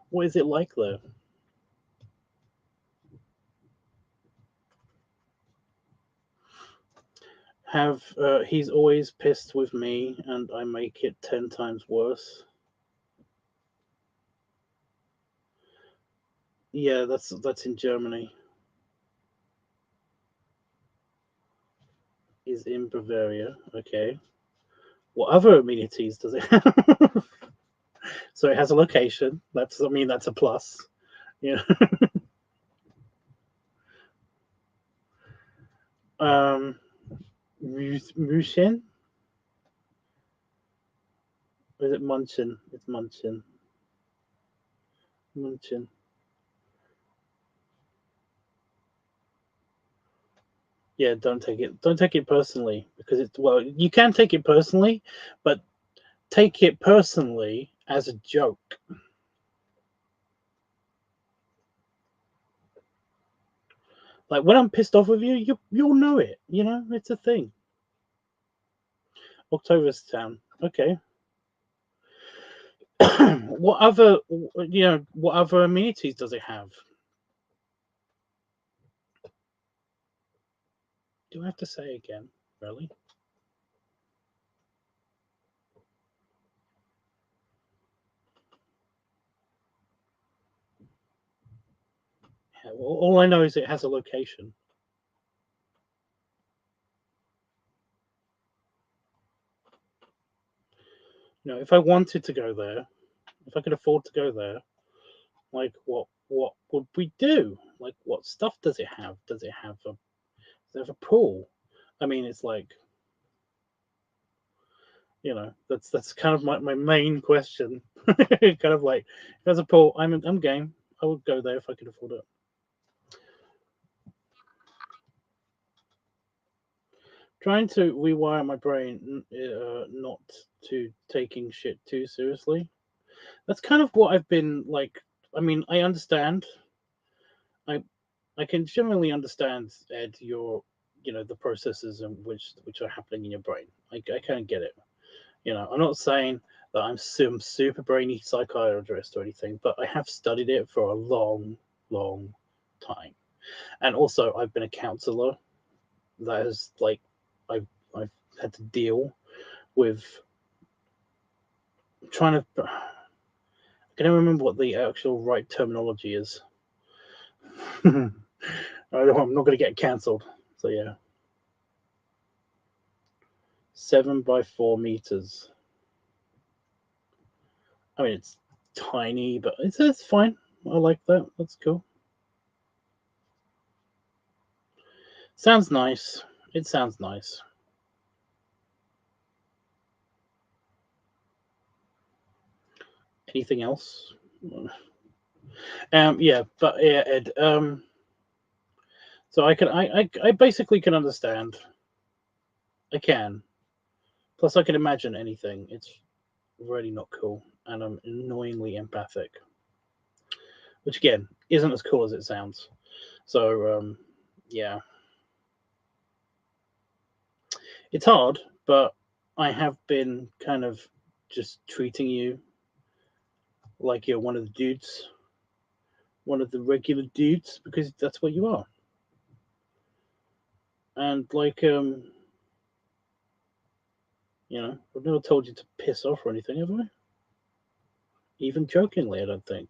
What is it like there? Have he's always pissed with me, and I make it 10 times worse. Yeah, that's in Germany. Is in Bavaria. Okay. What other amenities does it have? So it has a location. That's a plus. Yeah. um, Mushin? Or is it Munchin? It's Munchin. Munchin. Yeah, don't take it personally, because it's, well, you can take it personally, but take it personally as a joke. Like when I'm pissed off with you, you'll know it. You know, it's a thing. Town. Okay. What other, what other amenities does it have? Do I have to say again? Really? Yeah, well, all I know is it has a location. You know, if I wanted to go there, if I could afford to go there, like what would we do? Like what stuff does it have? Does it have a pool? I mean, it's like, that's kind of my main question. Kind of like, if there's a pool, I'm game. I would go there if I could afford it. Trying to rewire my brain, not to taking shit too seriously. That's kind of what I've been like. I mean, I understand. I I can generally understand, Ed, the processes in which are happening in your brain. I kind of get it. I'm not saying that I'm some super brainy psychiatrist or anything, but I have studied it for a long, long time. And also, I've been a counselor. That is like, I've I've had to deal with trying to. I can't remember what the actual right terminology is. I'm not going to get cancelled. So yeah, 7 by 4 meters. I mean, it's tiny, but it's fine. I like that. That's cool. Sounds nice. It sounds nice. Anything else? Yeah, but yeah, Ed. So I basically can understand. I can. Plus, I can imagine anything. It's really not cool, and I'm annoyingly empathic, which again isn't as cool as it sounds. So yeah, it's hard, but I have been kind of just treating you like you're one of the dudes, one of the regular dudes, because that's what you are. And like, I've never told you to piss off or anything, have I? Even jokingly, I don't think.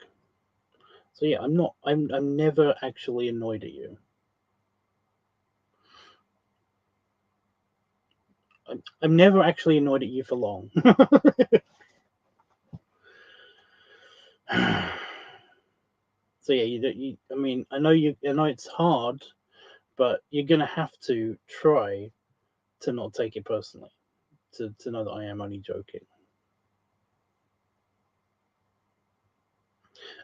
So yeah, I'm not. I'm never actually annoyed at you. I'm never actually annoyed at you for long. So yeah, I mean, I know you. I know it's hard, but you're gonna have to try to not take it personally. To know that I am only joking.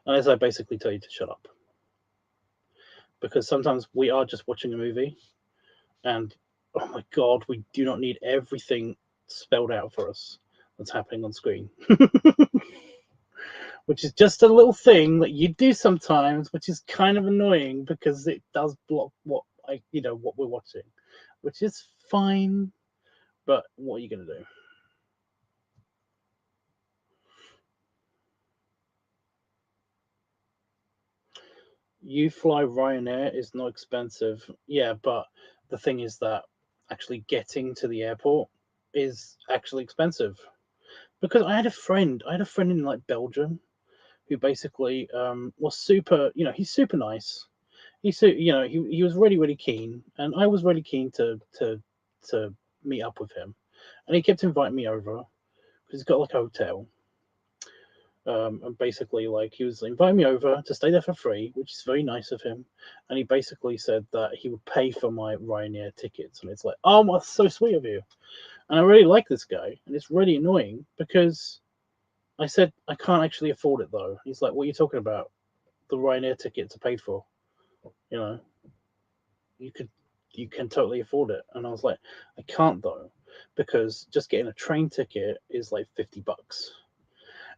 Unless I basically tell you to shut up. Because sometimes we are just watching a movie, and oh my god, we do not need everything spelled out for us. that's happening on screen. Which is just a little thing that you do sometimes, which is kind of annoying because it does block what we're watching, which is fine. But what are you gonna do? You fly Ryanair is not expensive, yeah, but the thing is that actually getting to the airport is actually expensive. Because I had a friend in like Belgium who basically was super, he's super nice. He was really, really keen, and I was really keen to meet up with him, and he kept inviting me over because he's got like a hotel, and basically like he was inviting me over to stay there for free, which is very nice of him, and he basically said that he would pay for my Ryanair tickets, and it's like, oh, that's so sweet of you, and I really like this guy, and it's really annoying because I said I can't actually afford it though. He's like, what are you talking about? The Ryanair tickets are paid for. You know, you can totally afford it. And I was like, I can't though, because just getting a train ticket is like $50.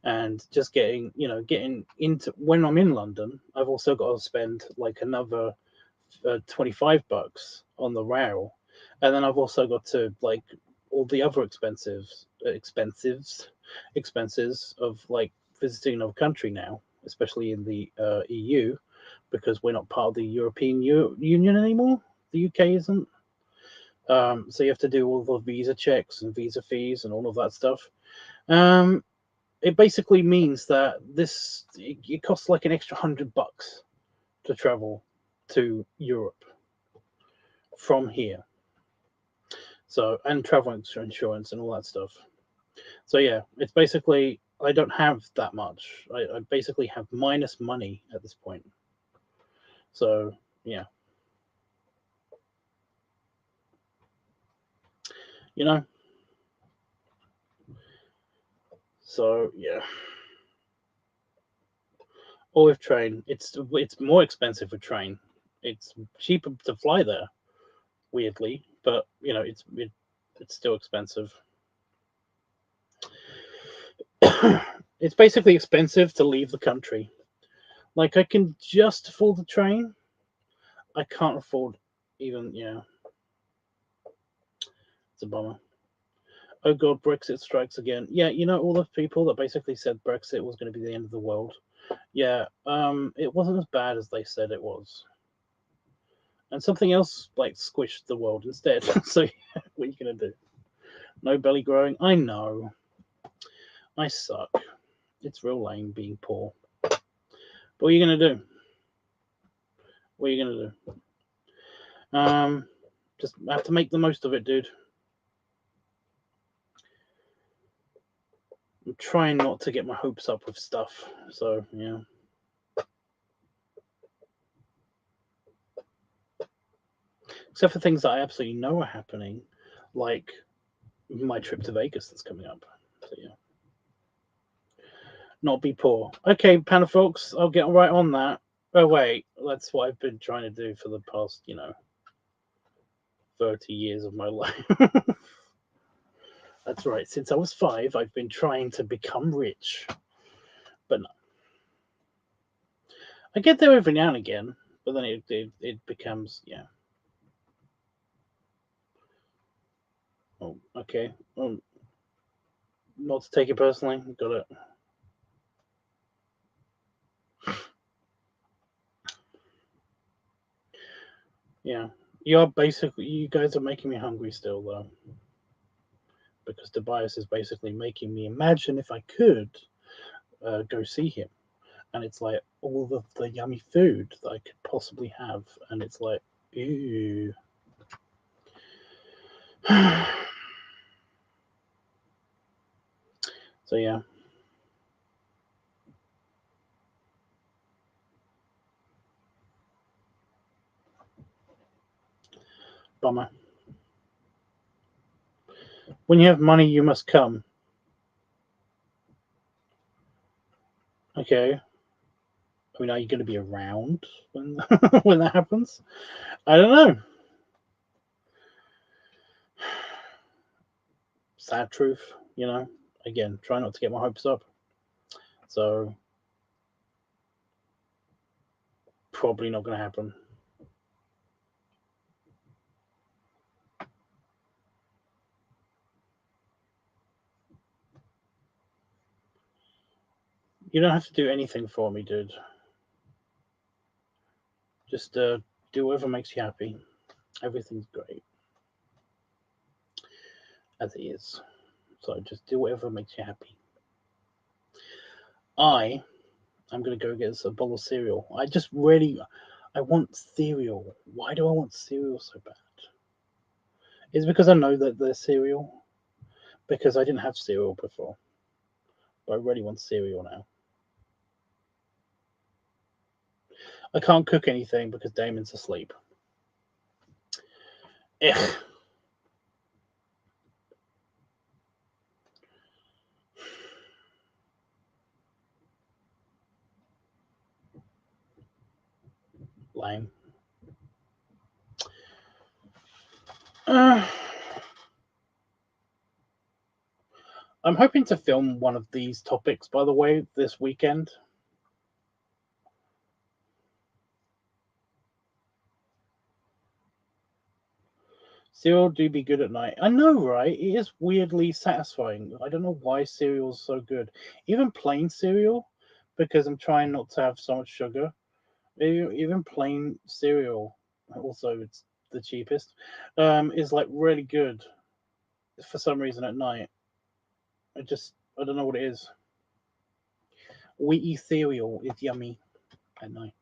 And just getting into when I'm in London, I've also got to spend like another $25 on the rail, and then I've also got to like all the other expenses of like visiting another country now, especially in the EU, because we're not part of the European Union anymore. The UK isn't. So you have to do all the visa checks and visa fees and all of that stuff. It basically means that it costs like an extra $100 to travel to Europe from here. So, and travel insurance and all that stuff. So yeah, it's basically I don't have that much. I basically have minus money at this point. So yeah, you know. So yeah, or with train, it's more expensive with train. It's cheaper to fly there, weirdly, but it's still expensive. It's basically expensive to leave the country. Like I can just afford the train. I can't afford even it's a bummer. Oh god, Brexit strikes again. Yeah, all the people that basically said Brexit was going to be the end of the world. Yeah, it wasn't as bad as they said it was. And something else like squished the world instead. So yeah, what are you gonna do? No belly growing. I know. I suck. It's real lame being poor. But what are you gonna do? What are you gonna do? Just have to make the most of it, dude. I'm trying not to get my hopes up with stuff. So yeah. Except for things that I absolutely know are happening, like my trip to Vegas that's coming up. So yeah. Not be poor. Okay, Panda folks, I'll get right on that. Oh wait, that's what I've been trying to do for the past, 30 years of my life. That's right. Since I was 5, I've been trying to become rich. But no. I get there every now and again, but then it becomes, yeah. Oh, okay. Not to take it personally. Got it. Yeah. You guys are making me hungry still, though. Because Tobias is basically making me imagine if I could go see him. And it's like all of the yummy food that I could possibly have. And it's like, ew. So, yeah. Bummer. When you have money, you must come. Okay. I mean, are you going to be around when when that happens? I don't know. Sad truth, again, try not to get my hopes up. So probably not going to happen. You don't have to do anything for me, dude. Just do whatever makes you happy. Everything's great as it is. So just do whatever makes you happy. I'm going to go get us a bowl of cereal. I want cereal. Why do I want cereal so bad? Is it because I know that there's cereal? Because I didn't have cereal before. But I really want cereal now. I can't cook anything because Damon's asleep. Ugh. Lame. I'm hoping to film one of these topics, by the way, this weekend. Cereal do be good at night. I know, right? It is weirdly satisfying. I don't know why cereal's so good. Even plain cereal, because I'm trying not to have so much sugar. Even plain cereal, also it's the cheapest, is like really good for some reason at night. I don't know what it is. Wheaty cereal is yummy at night.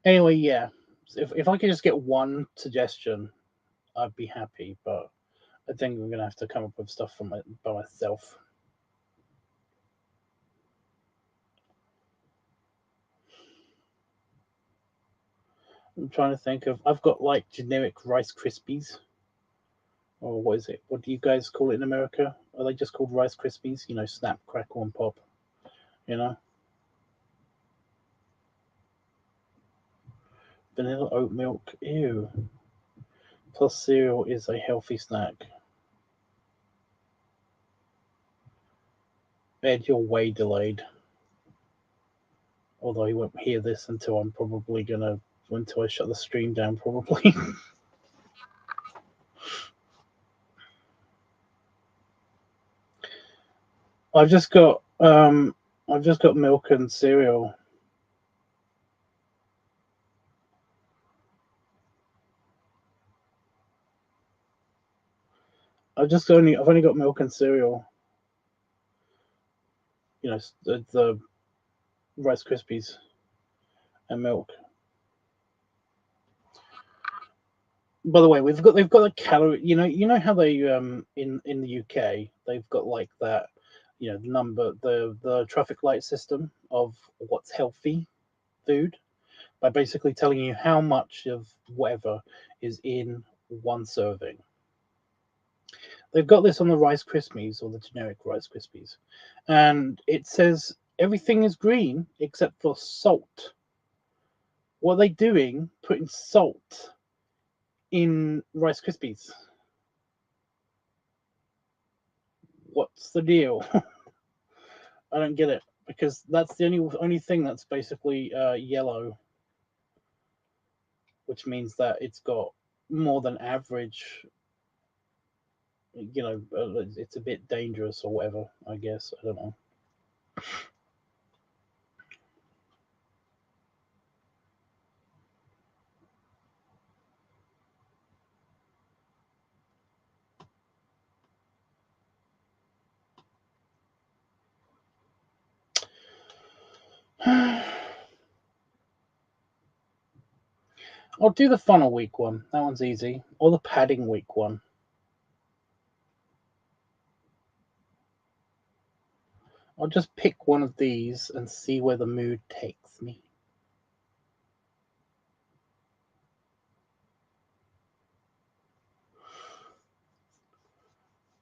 Anyway, yeah. If I could just get one suggestion, I'd be happy. But I think I'm gonna have to come up with stuff by myself. I'm trying to think of. I've got like generic Rice Krispies, or what is it? What do you guys call it in America? Are they just called Rice Krispies? You know, snap, crackle, and pop. You know, vanilla oat milk. Ew. Plus cereal is a healthy snack. Ed, you're way delayed. Although he won't hear this until until I shut the stream down, probably. I've just got milk and cereal. I've only got milk and cereal. You know, the Rice Krispies and milk. By the way, they've got a calorie. You know how they in the UK they've got like that, the traffic light system of what's healthy food by basically telling you how much of whatever is in one serving. They've got this on the Rice Krispies or the generic Rice Krispies, and it says everything is green except for salt. What are they doing? Putting salt in Rice Krispies? What's the deal? I don't get it because that's the only thing that's basically yellow, which means that it's got more than average. It's a bit dangerous or whatever. I guess I don't know. I'll do the funnel week one. That one's easy. Or the padding week one. I'll just pick one of these and see where the mood takes me.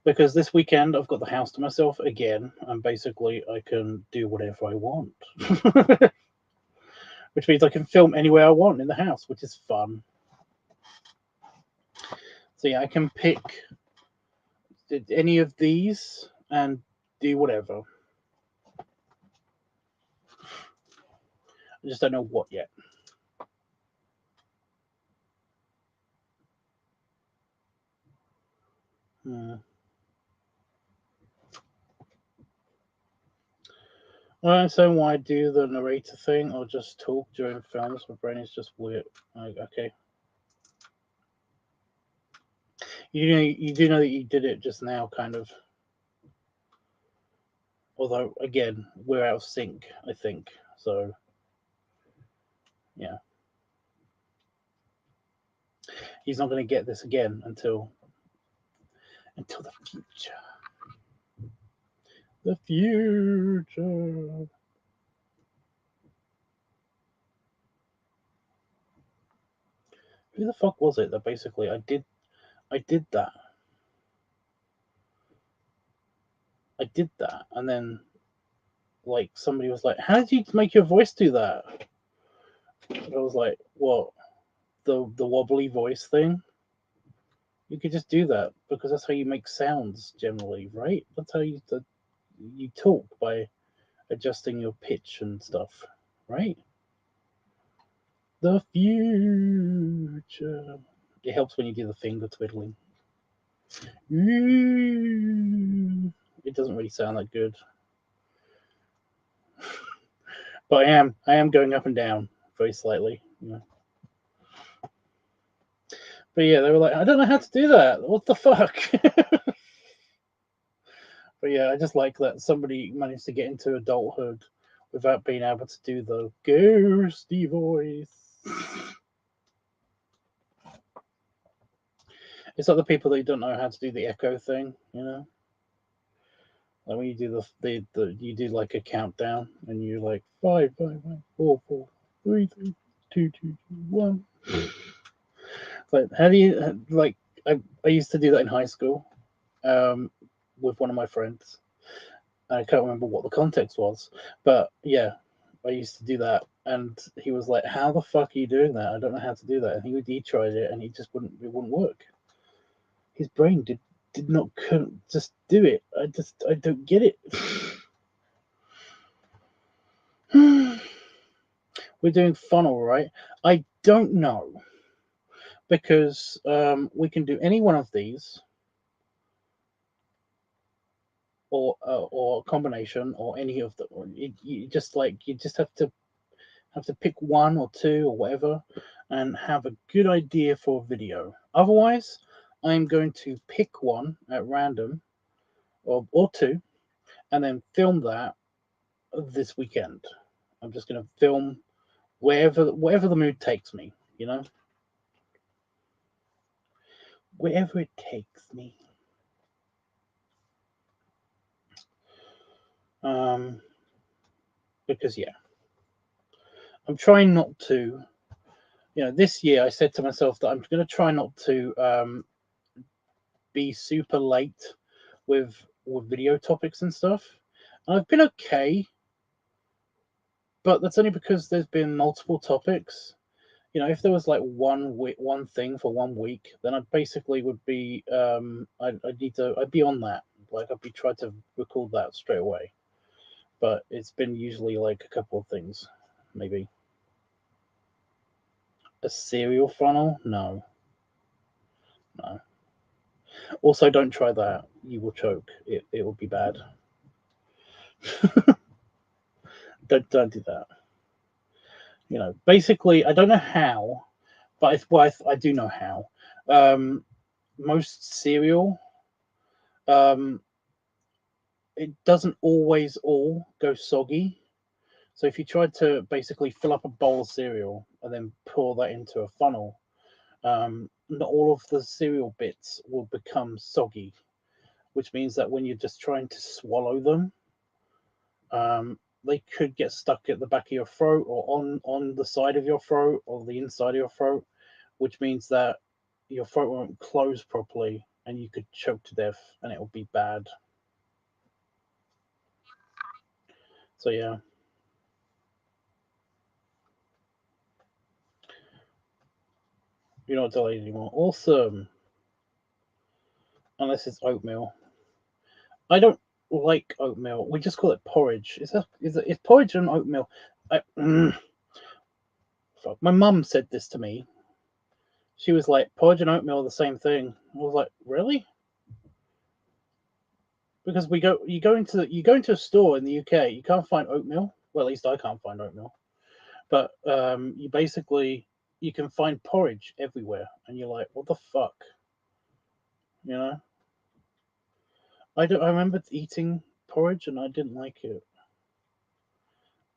Because this weekend I've got the house to myself again, and basically I can do whatever I want. which means I can film anywhere I want in the house, which is fun. So yeah, I can pick any of these and do whatever. I just don't know what yet. I don't understand why I do the narrator thing or just talk during films. My brain is just weird. Like, okay. You do know that you did it just now, kind of. Although, again, we're out of sync, I think. So, yeah. He's not going to get this again until the future. The future. Who the fuck was it that basically I did that? I did that, and then like somebody was like, "How did you make your voice do that?" And I was like, "What? The wobbly voice thing? You could just do that because that's how you make sounds generally, right? That's how you talk by adjusting your pitch and stuff, right?" The future. It helps when you do the finger twiddling. It doesn't really sound that good. But I am going up and down very slightly. Yeah. But yeah, they were like, I don't know how to do that. What the fuck? But yeah, I just like that somebody managed to get into adulthood without being able to do the ghosty voice. It's like the people that don't know how to do the echo thing, you know? Like when you do the you do like a countdown and you're like 5, 5, 5, 4, 4, 3, 3, 2, 2, 2, 1. Like how do you like? I used to do that in high school, with one of my friends. I can't remember what the context was, but yeah, I used to do that, and he was like, "How the fuck are you doing that? I don't know how to do that." And he tried it, and he just wouldn't. It wouldn't work. His brain couldn't just do it. I don't get it. We're doing funnel, right? I don't know because we can do any one of these, or a combination, or any of them. You just have to pick one or two or whatever, and have a good idea for a video. Otherwise, I'm going to pick one at random, or two, and then film that this weekend. I'm just going to film wherever the mood takes me, you know, wherever it takes me. Because yeah, I'm trying not to. You know, this year I said to myself that I'm going to try not to be super late with video topics and stuff. And I've been okay, but that's only because there's been multiple topics. You know, if there was like one thing for 1 week, then I basically would be I'd be on that. Like I'd be trying to record that straight away. But it's been usually like a couple of things, maybe. A cereal funnel? No. Also, don't try that. You will choke. It will be bad. don't do that. You know, basically, I don't know how, but I do know how. Most cereal, it doesn't always all go soggy. So if you try to basically fill up a bowl of cereal and then pour that into a funnel, not all of the cereal bits will become soggy, which means that when you're just trying to swallow them, they could get stuck at the back of your throat or on the side of your throat or the inside of your throat, which means that your throat won't close properly and you could choke to death and it will be bad. So yeah. You're not delayed anymore. Awesome. Unless it's oatmeal. I don't like oatmeal. We just call it porridge. Is porridge and oatmeal? Fuck. My mum said this to me. She was like, porridge and oatmeal are the same thing. I was like, really? Because you go into a store in the UK, you can't find oatmeal. Well, at least I can't find oatmeal. But you can find porridge everywhere, and you're like, what the fuck? You know? I remember eating porridge and I didn't like it,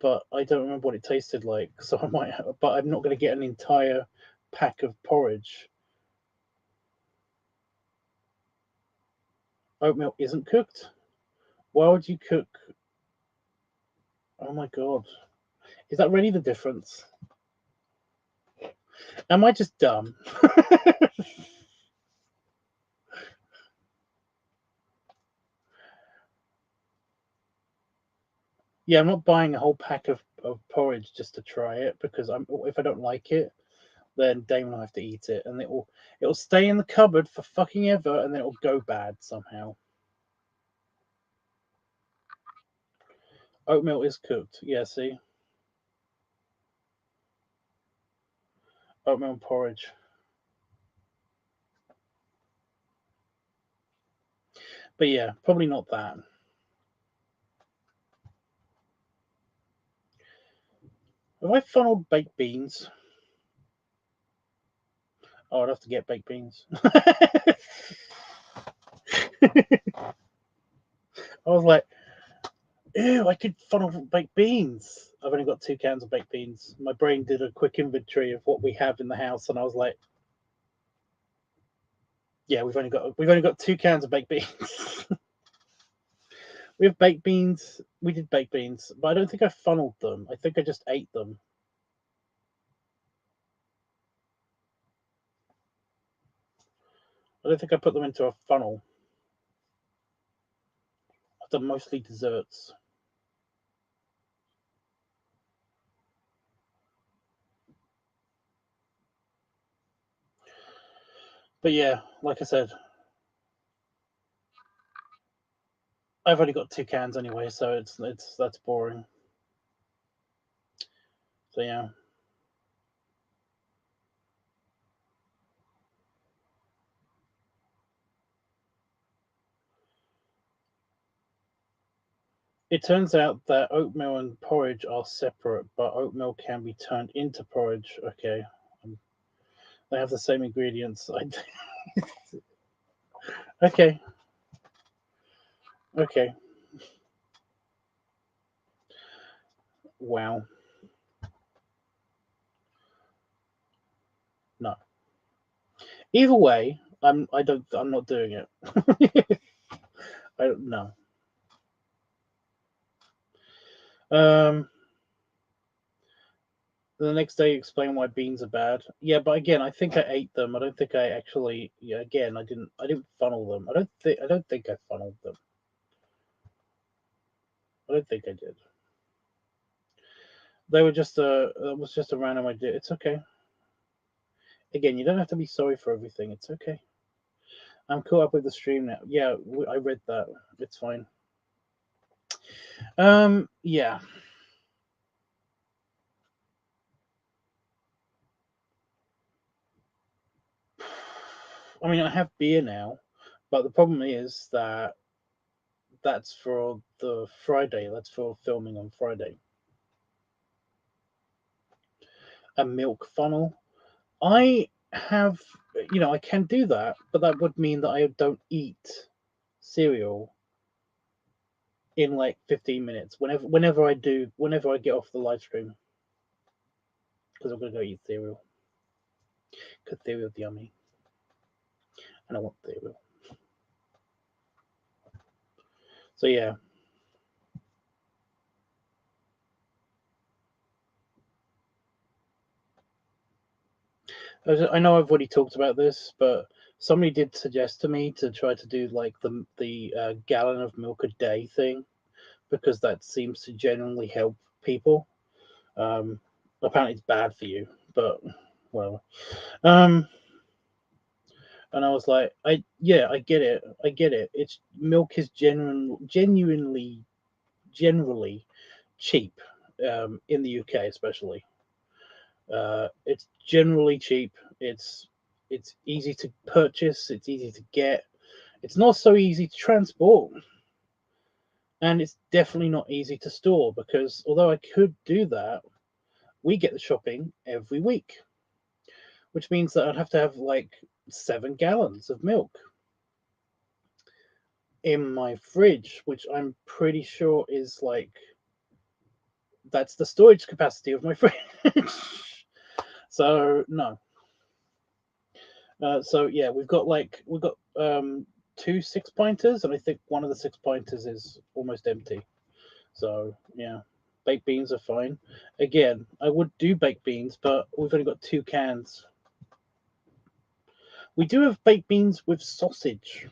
but I don't remember what it tasted like. So I might, but I'm not going to get an entire pack of porridge. Oatmeal isn't cooked. Why would you cook? Oh my god, is that really the difference? Am I just dumb? Yeah, I'm not buying a whole pack of porridge just to try it because if I don't like it, then Damon will have to eat it, and it'll stay in the cupboard for fucking ever, and then it'll go bad somehow. Oatmeal is cooked. Yeah, see, oatmeal and porridge. But yeah, probably not that. Have I funneled baked beans? Oh, I'd have to get baked beans. I was like, ew, I could funnel baked beans. I've only got 2 cans of baked beans. My brain did a quick inventory of what we have in the house, and I was like, yeah, we've only got 2 cans of baked beans. We have baked beans. We did baked beans, but I don't think I funneled them. I think I just ate them. I don't think I put them into a funnel. I've done mostly desserts. But yeah, like I said, I've only got 2 cans anyway, so that's boring. So yeah. It turns out that oatmeal and porridge are separate, but oatmeal can be turned into porridge. Okay. They have the same ingredients. Okay. Okay. Wow. No. Either way, I'm not doing it. I don't know. Um the next day explain why beans are bad. Yeah, but again, I think I ate them. I don't think I actually. Yeah, again, I didn't funnel them. I don't think I funneled them. I don't think I did. They were just it was just a random idea. It's okay. Again, you don't have to be sorry for everything. It's okay. I'm caught up with the stream now. Yeah, I read that. It's fine. Yeah. I mean, I have beer now, but the problem is that that's for the Friday. That's for filming on Friday. A milk funnel. I have, I can do that, but that would mean that I don't eat cereal in like 15 minutes. Whenever I get off the live stream, because I'm gonna go eat cereal. Because cereal's yummy, and I want cereal. So yeah. I know I've already talked about this, but somebody did suggest to me to try to do like the gallon of milk a day thing, because that seems to genuinely help people. Apparently, it's bad for you, but whatever. And I was like, I get it. It's milk is generally cheap, in the UK especially. It's generally cheap. It's easy to purchase. It's easy to get. It's not so easy to transport, and it's definitely not easy to store because although I could do that, we get the shopping every week, which means that I'd have to have like 7 gallons of milk in my fridge, which I'm pretty sure is like that's the storage capacity of my fridge. So no. So yeah, we've got 2 6-pinters, and I think one of the 6-pinters is almost empty. So yeah, baked beans are fine. Again, I would do baked beans, but we've only got 2 cans. We do have baked beans with sausage.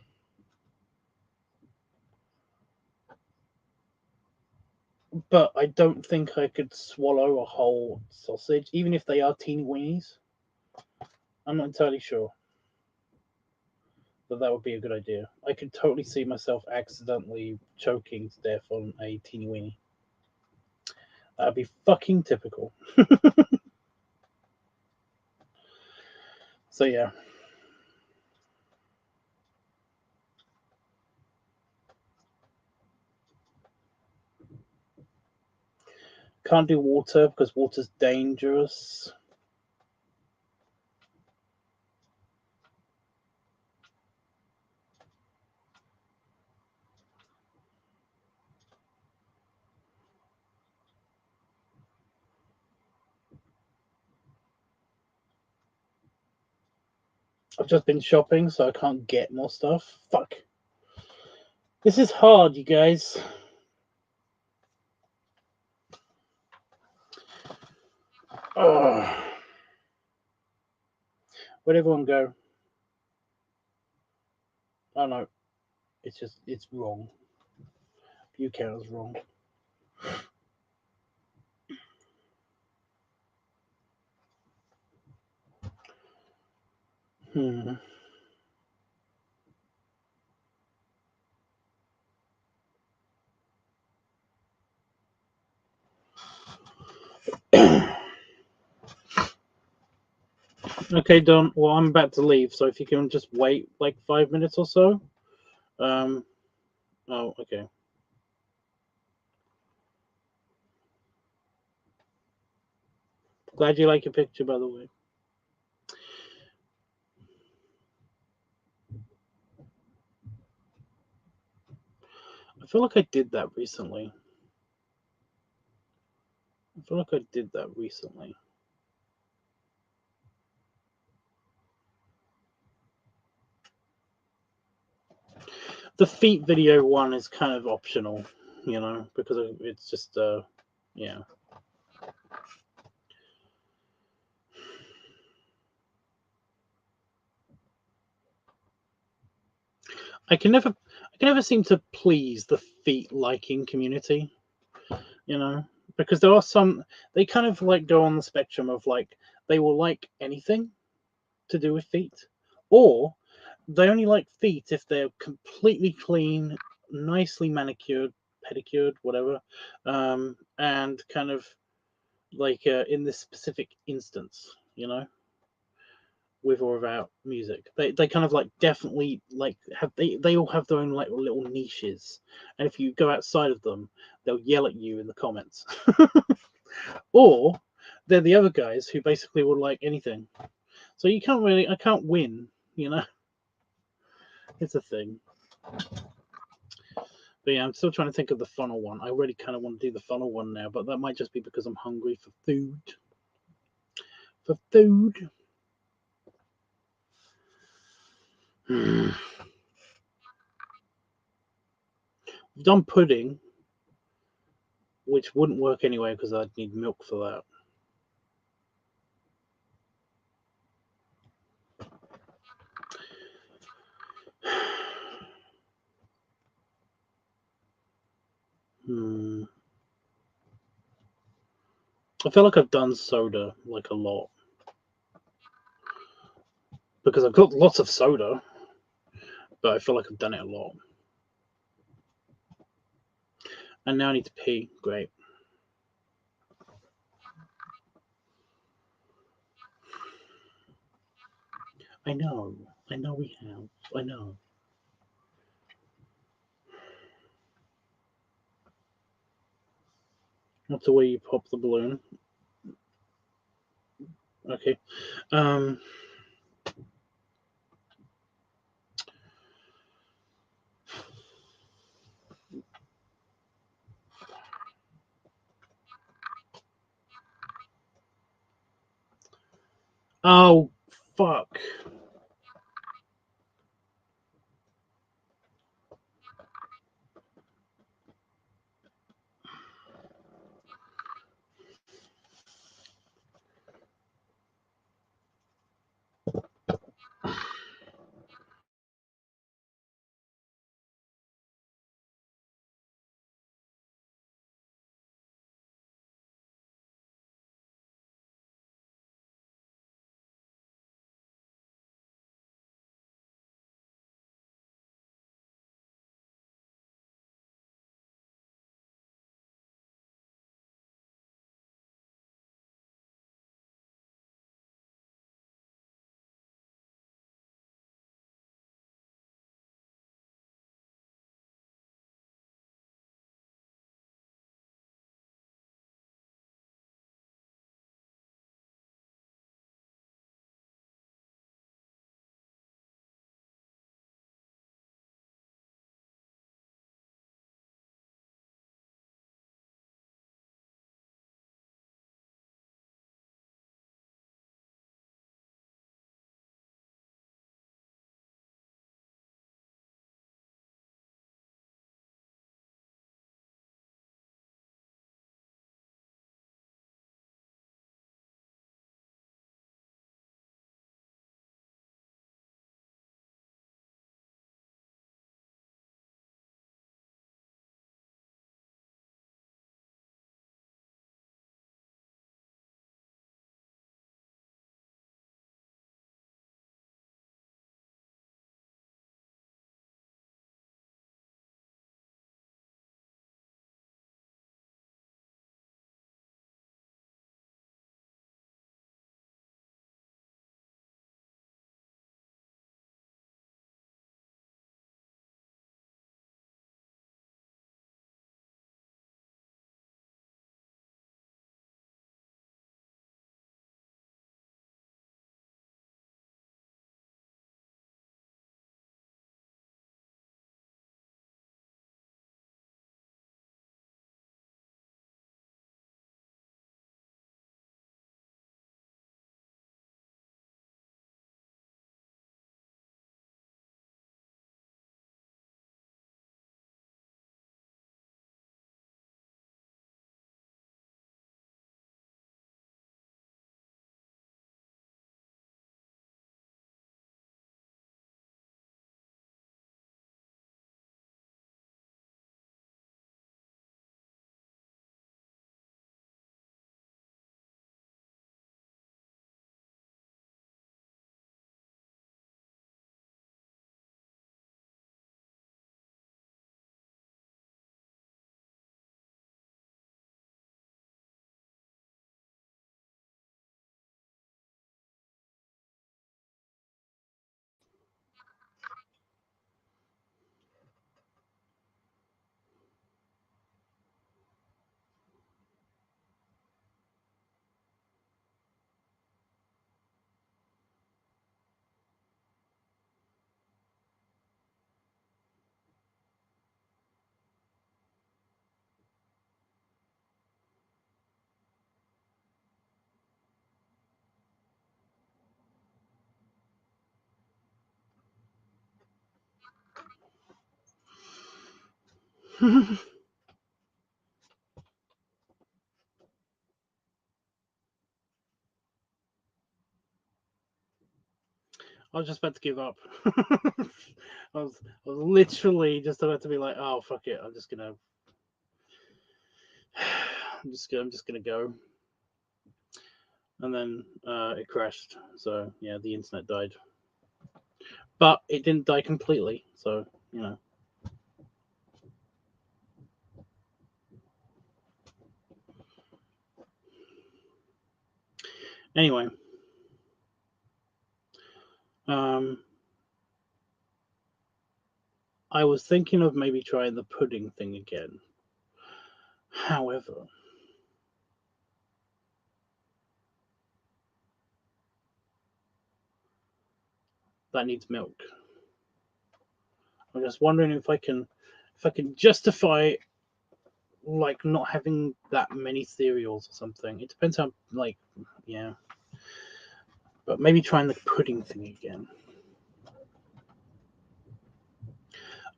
But I don't think I could swallow a whole sausage, even if they are teeny weenies. I'm not entirely sure that would be a good idea. I could totally see myself accidentally choking to death on a teeny weenie. That'd be fucking typical. So yeah. Can't do water because water's dangerous. I've just been shopping, so I can't get more stuff. Fuck. This is hard, you guys. Oh. Where'd everyone go? Oh no. It's wrong. View counter's wrong. Okay, Don. Well, I'm about to leave, so if you can just wait like 5 minutes or so. Oh, okay. Glad you like your picture, by the way. I feel like I did that recently. The feet video one is kind of optional, because it's just yeah. I can never seem to please the feet liking community, because there are some, they kind of like go on the spectrum of like they will like anything to do with feet, or they only like feet if they're completely clean, nicely manicured, pedicured, whatever, and kind of like in this specific instance, with or without music. They kind of like definitely like they all have their own like little niches, and if you go outside of them, they'll yell at you in the comments. Or they're the other guys who basically will like anything. So I can't win, It's a thing. But yeah, I'm still trying to think of the funnel one. I really kind of want to do the funnel one now, but that might just be because I'm hungry for food. We've done pudding, which wouldn't work anyway because I'd need milk for that. I feel like I've done soda like a lot. because I've got lots of soda, but I feel like I've done it a lot. And now I need to pee. Great. I know we have. I know. That's the way you pop the balloon. Okay. Oh, fuck. I was just about to give up. I was literally just about to be like, oh fuck it, I'm just gonna go. And then it crashed. So yeah, the internet died. but it didn't die completely. So, you know. Anyway, I was thinking of maybe trying the pudding thing again. However, that needs milk. I'm just wondering if I can justify like not having that many cereals or something. It depends how like yeah. But maybe trying the pudding thing again.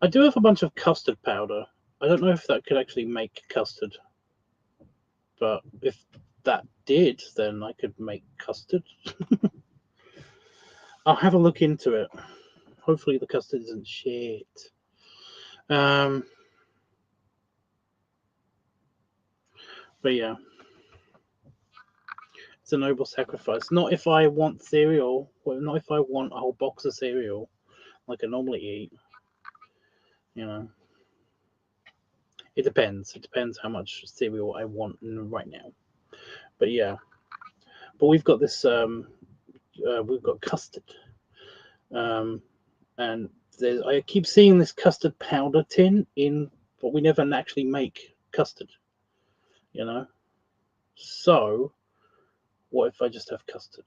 I do have a bunch of custard powder. I don't know if that could actually make custard. But if that did, then I could make custard. I'll have a look into it. Hopefully the custard isn't shit. But yeah. It's a noble sacrifice. Not if I want cereal. Well, not if I want a whole box of cereal like I normally eat. You know. It depends. It depends how much cereal I want right now. But yeah. But we've got this we've got custard. And I keep seeing this custard powder tin in, but we never actually make custard, you know. So, what if I just have custard?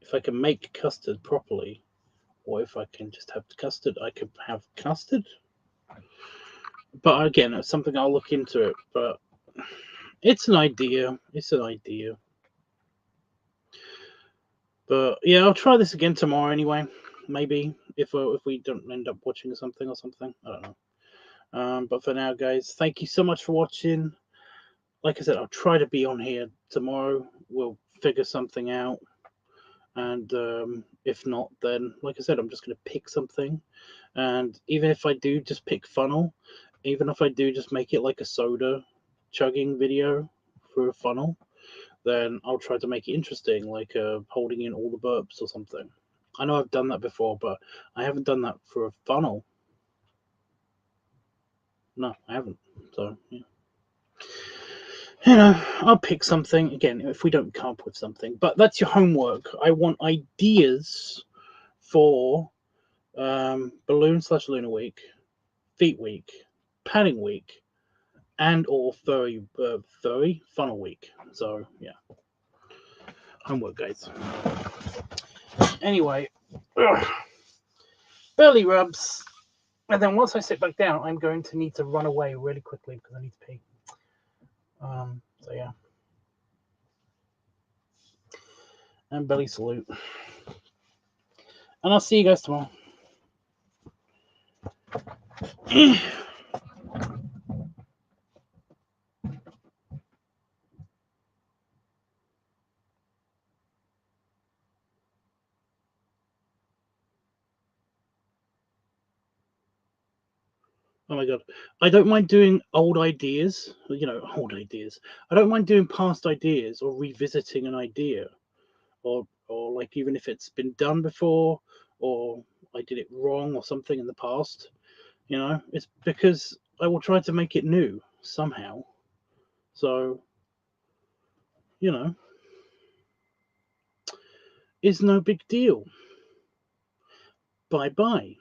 If I can make custard properly, what if I can just have custard? I could have custard, but again, it's something I'll look into it. But it's an idea. It's an idea. But yeah, I'll try this again tomorrow anyway. Maybe if we don't end up watching something or something, I don't know. But for now, guys, thank you so much for watching. Like I said, I'll try to be on here tomorrow. We'll figure something out. And if not, then like I said, I'm just going to pick something. And even if I do just pick funnel, even if I do just make it like a soda chugging video for a funnel, then I'll try to make it interesting, like holding in all the burps or something. I know I've done that before, but I haven't done that for a funnel. No, I haven't. So, yeah. You know, I'll pick something again if we don't come up with something. But that's your homework. I want ideas for balloon/lunar week, feet week, padding week, and or furry funnel week. So yeah, homework, guys. Anyway, belly rubs, and then once I sit back down, I'm going to need to run away really quickly because I need to pee. So yeah. And belly salute. And I'll see you guys tomorrow. Oh my god. I don't mind doing old ideas, old ideas. I don't mind doing past ideas or revisiting an idea. Or like even if it's been done before or I did it wrong or something in the past, it's because I will try to make it new somehow. So, it's no big deal. Bye bye.